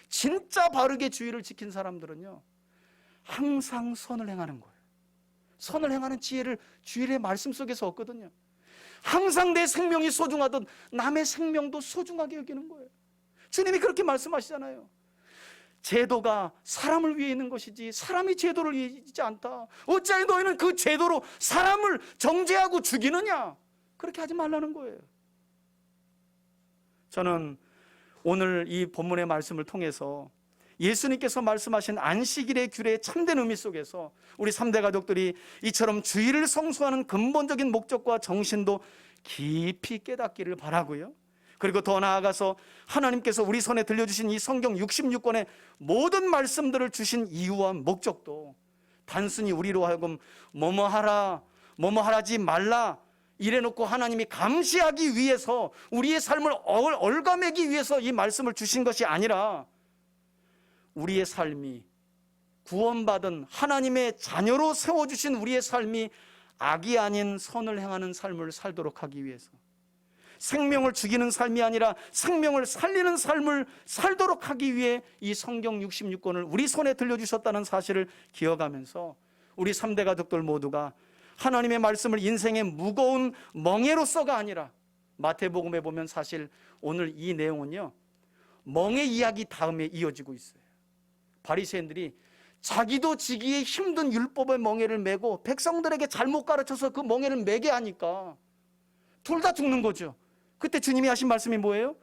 진짜 바르게 주일을 지킨 사람들은요, 항상 선을 행하는 거예요. 선을 행하는 지혜를 주일의 말씀 속에서 얻거든요. 항상 내 생명이 소중하듯 남의 생명도 소중하게 여기는 거예요. 주님이 그렇게 말씀하시잖아요. 제도가 사람을 위해 있는 것이지 사람이 제도를 위해 있지 않다. 어찌하여 너희는 그 제도로 사람을 정죄하고 죽이느냐. 그렇게 하지 말라는 거예요. 저는 오늘 이 본문의 말씀을 통해서 예수님께서 말씀하신 안식일의 규례의 참된 의미 속에서 우리 3대 가족들이 이처럼 주일을 성수하는 근본적인 목적과 정신도 깊이 깨닫기를 바라고요. 그리고 더 나아가서 하나님께서 우리 손에 들려주신 이 성경 66권의 모든 말씀들을 주신 이유와 목적도 단순히 우리로 하여금 뭐뭐 하라, 뭐뭐 하라지 말라 이래놓고 하나님이 감시하기 위해서 우리의 삶을 얽어매기 위해서 이 말씀을 주신 것이 아니라 우리의 삶이 구원받은 하나님의 자녀로 세워주신 우리의 삶이 악이 아닌 선을 행하는 삶을 살도록 하기 위해서, 생명을 죽이는 삶이 아니라 생명을 살리는 삶을 살도록 하기 위해 이 성경 66권을 우리 손에 들려주셨다는 사실을 기억하면서 우리 3대 가족들 모두가 하나님의 말씀을 인생의 무거운 멍에로서가 아니라, 마태복음에 보면 사실 오늘 이 내용은요, 멍에 이야기 다음에 이어지고 있어요. 바리새인들이 자기도 지기에 힘든 율법의 멍에를 메고 백성들에게 잘못 가르쳐서 그 멍에를 메게 하니까 둘 다 죽는 거죠. 그때 주님이 하신 말씀이 뭐예요?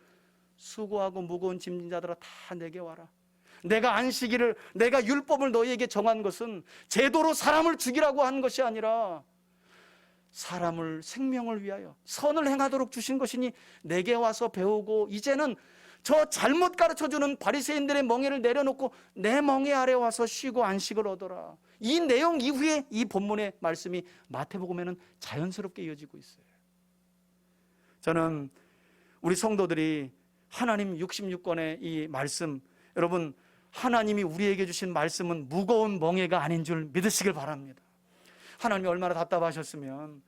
수고하고 무거운 짐진 자들아 다 내게 와라. 내가 안식일을, 내가 율법을 너희에게 정한 것은 제도로 사람을 죽이라고 한 것이 아니라 사람을, 생명을 위하여 선을 행하도록 주신 것이니 내게 와서 배우고 이제는 저 잘못 가르쳐주는 바리새인들의 멍에를 내려놓고 내 멍에 아래 와서 쉬고 안식을 얻어라. 이 내용 이후에 이 본문의 말씀이 마태복음에는 자연스럽게 이어지고 있어요. 저는 우리 성도들이 하나님 66권의 이 말씀, 여러분 하나님이 우리에게 주신 말씀은 무거운 멍에가 아닌 줄 믿으시길 바랍니다. 하나님이 얼마나 답답하셨으면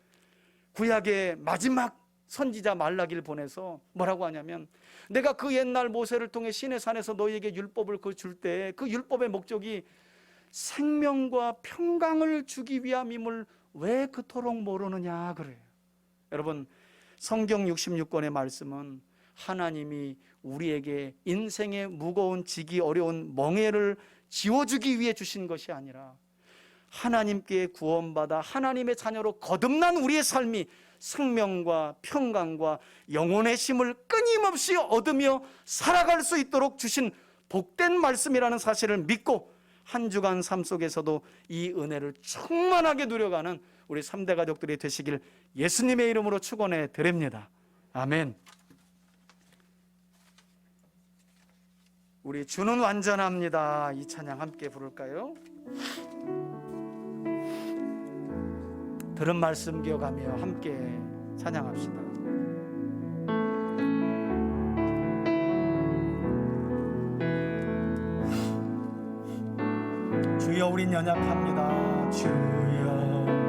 구약의 마지막 선지자 말라기를 보내서 뭐라고 하냐면, 내가 그 옛날 모세를 통해 시내산에서 너희에게 율법을 줄 때 그 율법의 목적이 생명과 평강을 주기 위함임을 왜 그토록 모르느냐 그래요. 여러분 성경 66권의 말씀은 하나님이 우리에게 인생의 무거운 지기 어려운 멍에를 지워주기 위해 주신 것이 아니라 하나님께 구원받아 하나님의 자녀로 거듭난 우리의 삶이 생명과 평강과 영혼의 쉼을 끊임없이 얻으며 살아갈 수 있도록 주신 복된 말씀이라는 사실을 믿고 한 주간 삶 속에서도 이 은혜를 충만하게 누려가는 우리 3대 가족들이 되시길 예수님의 이름으로 축원해 드립니다. 아멘. 우리 주는 완전합니다. 이 찬양 함께 부를까요? 들은 말씀 기억하며 함께 찬양합시다. 주여 우린 연약합니다. 주여 우린 연약합니다.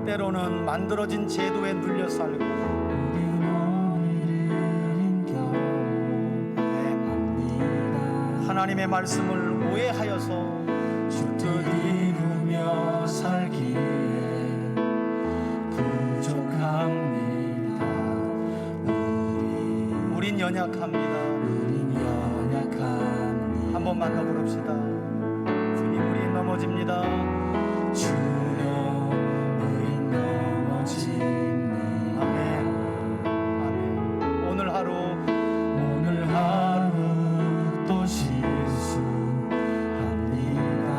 때로는 만들어진 제도에 눌려 살고 우린 오늘을 인정합니다. 하나님의 말씀을 오해하여서 주뜻 이루며 살기에 부족합니다. 우린 연약합니다. 우린 연약합니다. 한 번만 더 부릅시다. 주님 우리 넘어집니다. 주여 우린 넘어집니다. 아멘. 아멘. 오늘 하루 또 실수합니다.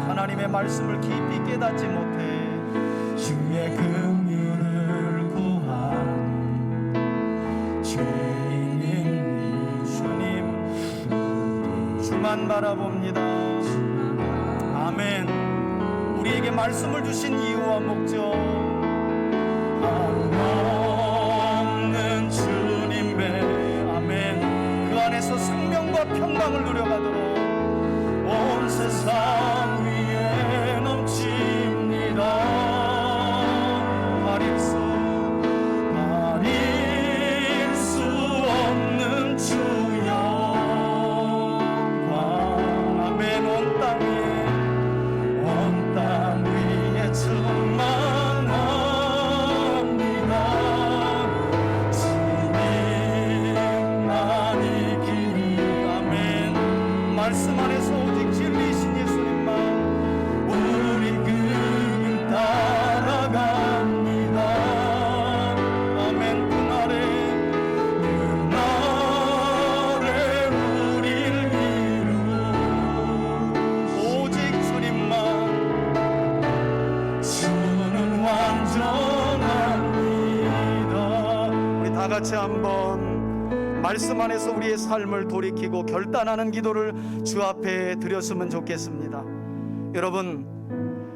하나님의 말씀을 깊이 깨닫지 못해 주의 긍휼을 구하는 죄인입니다. 주님 주만 바라봅니다. 아멘. 우리에게 말씀을 주신 이유와 목적, 없는 주님 배, 아멘. 그 안에서 생명과 평강을 누려가도록 온 세상 위에 넘칩니다. 가릴 수 없는 주 영광, 아멘. 온 땅 위에 충만합니다. 주님만 이기니, 아멘. 말씀 안에서 오직 진리신 예수님만 우리 그 길 따라갑니다. 아멘. 그날에 우리를 이루어 오직 주님만, 주는 완전합니다. 우리 다 같이 한번 말씀 안에서 우리의 삶을 돌이키고 결단하는 기도를 주 앞에 드렸으면 좋겠습니다. 여러분,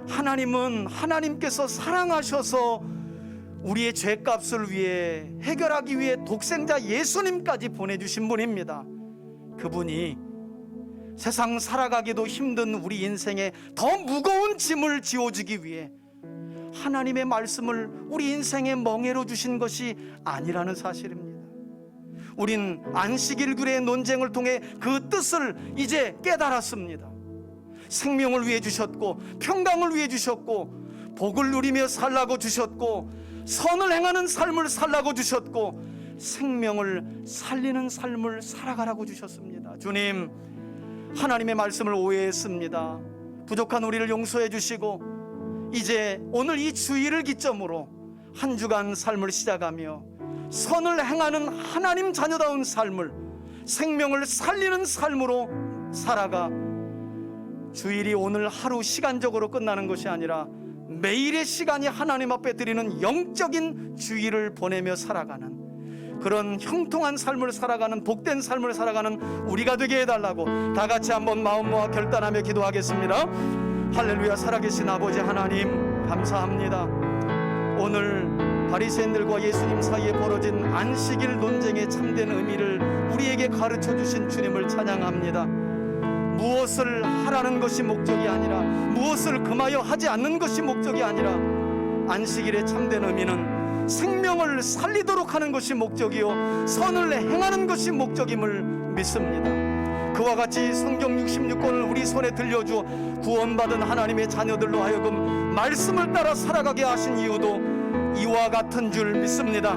하나님은 하나님께서 사랑하셔서 우리의 죄값을 위해 해결하기 위해 독생자 예수님까지 보내주신 분입니다. 그분이 세상 살아가기도 힘든 우리 인생에 더 무거운 짐을 지워주기 위해 하나님의 말씀을 우리 인생의 멍에로 주신 것이 아니라는 사실입니다. 우린 안식일교회의 논쟁을 통해 그 뜻을 이제 깨달았습니다. 생명을 위해 주셨고 평강을 위해 주셨고 복을 누리며 살라고 주셨고 선을 행하는 삶을 살라고 주셨고 생명을 살리는 삶을 살아가라고 주셨습니다. 주님, 하나님의 말씀을 오해했습니다. 부족한 우리를 용서해 주시고 이제 오늘 이 주일을 기점으로 한 주간 삶을 시작하며 선을 행하는 하나님 자녀다운 삶을, 생명을 살리는 삶으로 살아가 주일이 오늘 하루 시간적으로 끝나는 것이 아니라 매일의 시간이 하나님 앞에 드리는 영적인 주일을 보내며 살아가는 그런 형통한 삶을 살아가는, 복된 삶을 살아가는 우리가 되게 해달라고 다 같이 한번 마음 모아 결단하며 기도하겠습니다. 할렐루야. 살아계신 아버지 하나님, 감사합니다. 오늘 바리새인들과 예수님 사이에 벌어진 안식일 논쟁의 참된 의미를 우리에게 가르쳐 주신 주님을 찬양합니다. 무엇을 하라는 것이 목적이 아니라, 무엇을 금하여 하지 않는 것이 목적이 아니라, 안식일의 참된 의미는 생명을 살리도록 하는 것이 목적이요 선을 행하는 것이 목적임을 믿습니다. 그와 같이 성경 66권을 우리 손에 들려주어 구원받은 하나님의 자녀들로 하여금 말씀을 따라 살아가게 하신 이유도 이와 같은 줄 믿습니다.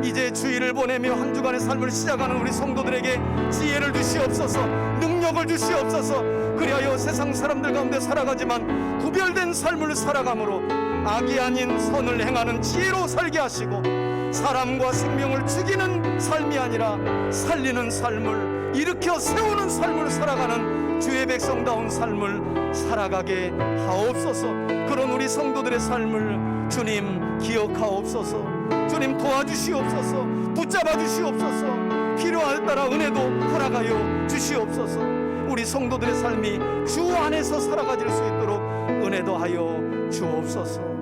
이제 주일을 보내며 한 주간의 삶을 시작하는 우리 성도들에게 지혜를 주시옵소서, 능력을 주시옵소서. 그리하여 세상 사람들 가운데 살아가지만 구별된 삶을 살아감으로 악이 아닌 선을 행하는 지혜로 살게 하시고 사람과 생명을 죽이는 삶이 아니라 살리는 삶을, 일으켜 세우는 삶을 살아가는 주의 백성다운 삶을 살아가게 하옵소서. 그런 우리 성도들의 삶을 주님 기억하옵소서. 주님 도와주시옵소서. 붙잡아 주시옵소서. 필요할 따라 은혜도 허락하여 주시옵소서. 우리 성도들의 삶이 주 안에서 살아가질 수 있도록 은혜도 하여 주옵소서.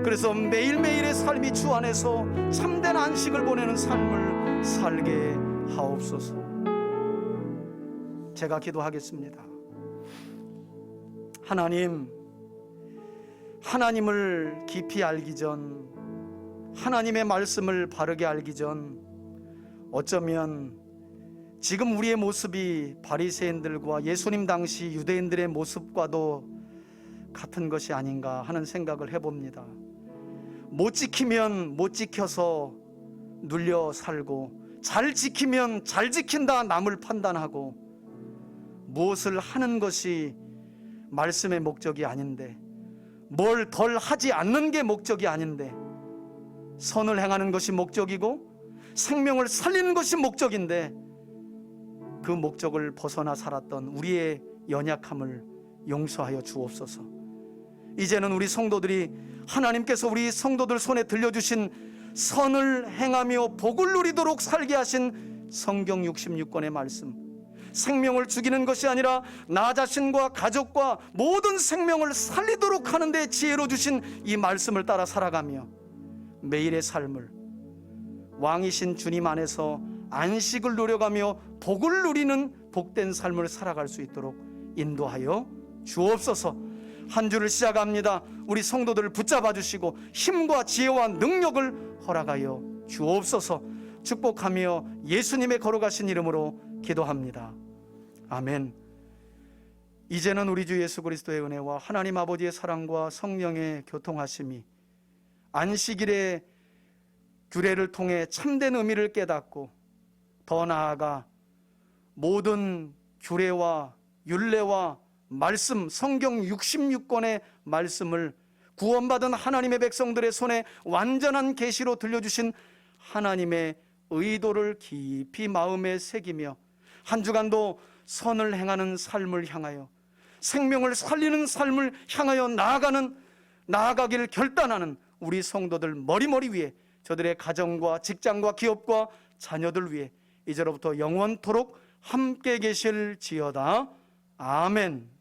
그래서 매일매일의 삶이 주 안에서 참된 안식을 보내는 삶을 살게 하옵소서. 제가 기도하겠습니다. 하나님, 하나님을 깊이 알기 전, 하나님의 말씀을 바르게 알기 전, 어쩌면 지금 우리의 모습이 바리새인들과 예수님 당시 유대인들의 모습과도 같은 것이 아닌가 하는 생각을 해봅니다. 못 지키면 못 지켜서 눌려 살고, 잘 지키면 잘 지킨다 남을 판단하고, 무엇을 하는 것이 말씀의 목적이 아닌데, 뭘 덜 하지 않는 게 목적이 아닌데, 선을 행하는 것이 목적이고 생명을 살리는 것이 목적인데, 그 목적을 벗어나 살았던 우리의 연약함을 용서하여 주옵소서. 이제는 우리 성도들이 하나님께서 우리 성도들 손에 들려주신 선을 행하며 복을 누리도록 살게 하신 성경 66권의 말씀, 생명을 죽이는 것이 아니라 나 자신과 가족과 모든 생명을 살리도록 하는 데 지혜로 주신 이 말씀을 따라 살아가며 매일의 삶을 왕이신 주님 안에서 안식을 누려가며 복을 누리는 복된 삶을 살아갈 수 있도록 인도하여 주옵소서. 한 주를 시작합니다. 우리 성도들을 붙잡아 주시고 힘과 지혜와 능력을 허락하여 주옵소서. 축복하며 예수님의 거룩하신 이름으로 기도합니다. 아멘. 이제는 우리 주 예수 그리스도의 은혜와 하나님 아버지의 사랑과 성령의 교통하심이 안식일의 규례를 통해 참된 의미를 깨닫고, 더 나아가 모든 규례와 율례와 말씀, 성경 66권의 말씀을 구원받은 하나님의 백성들의 손에 완전한 계시로 들려주신 하나님의 의도를 깊이 마음에 새기며 한 주간도 선을 행하는 삶을 향하여, 생명을 살리는 삶을 향하여 나아가길 결단하는 우리 성도들 머리머리 위에, 저들의 가정과 직장과 기업과 자녀들 위해 이제로부터 영원토록 함께 계실지어다. 아멘.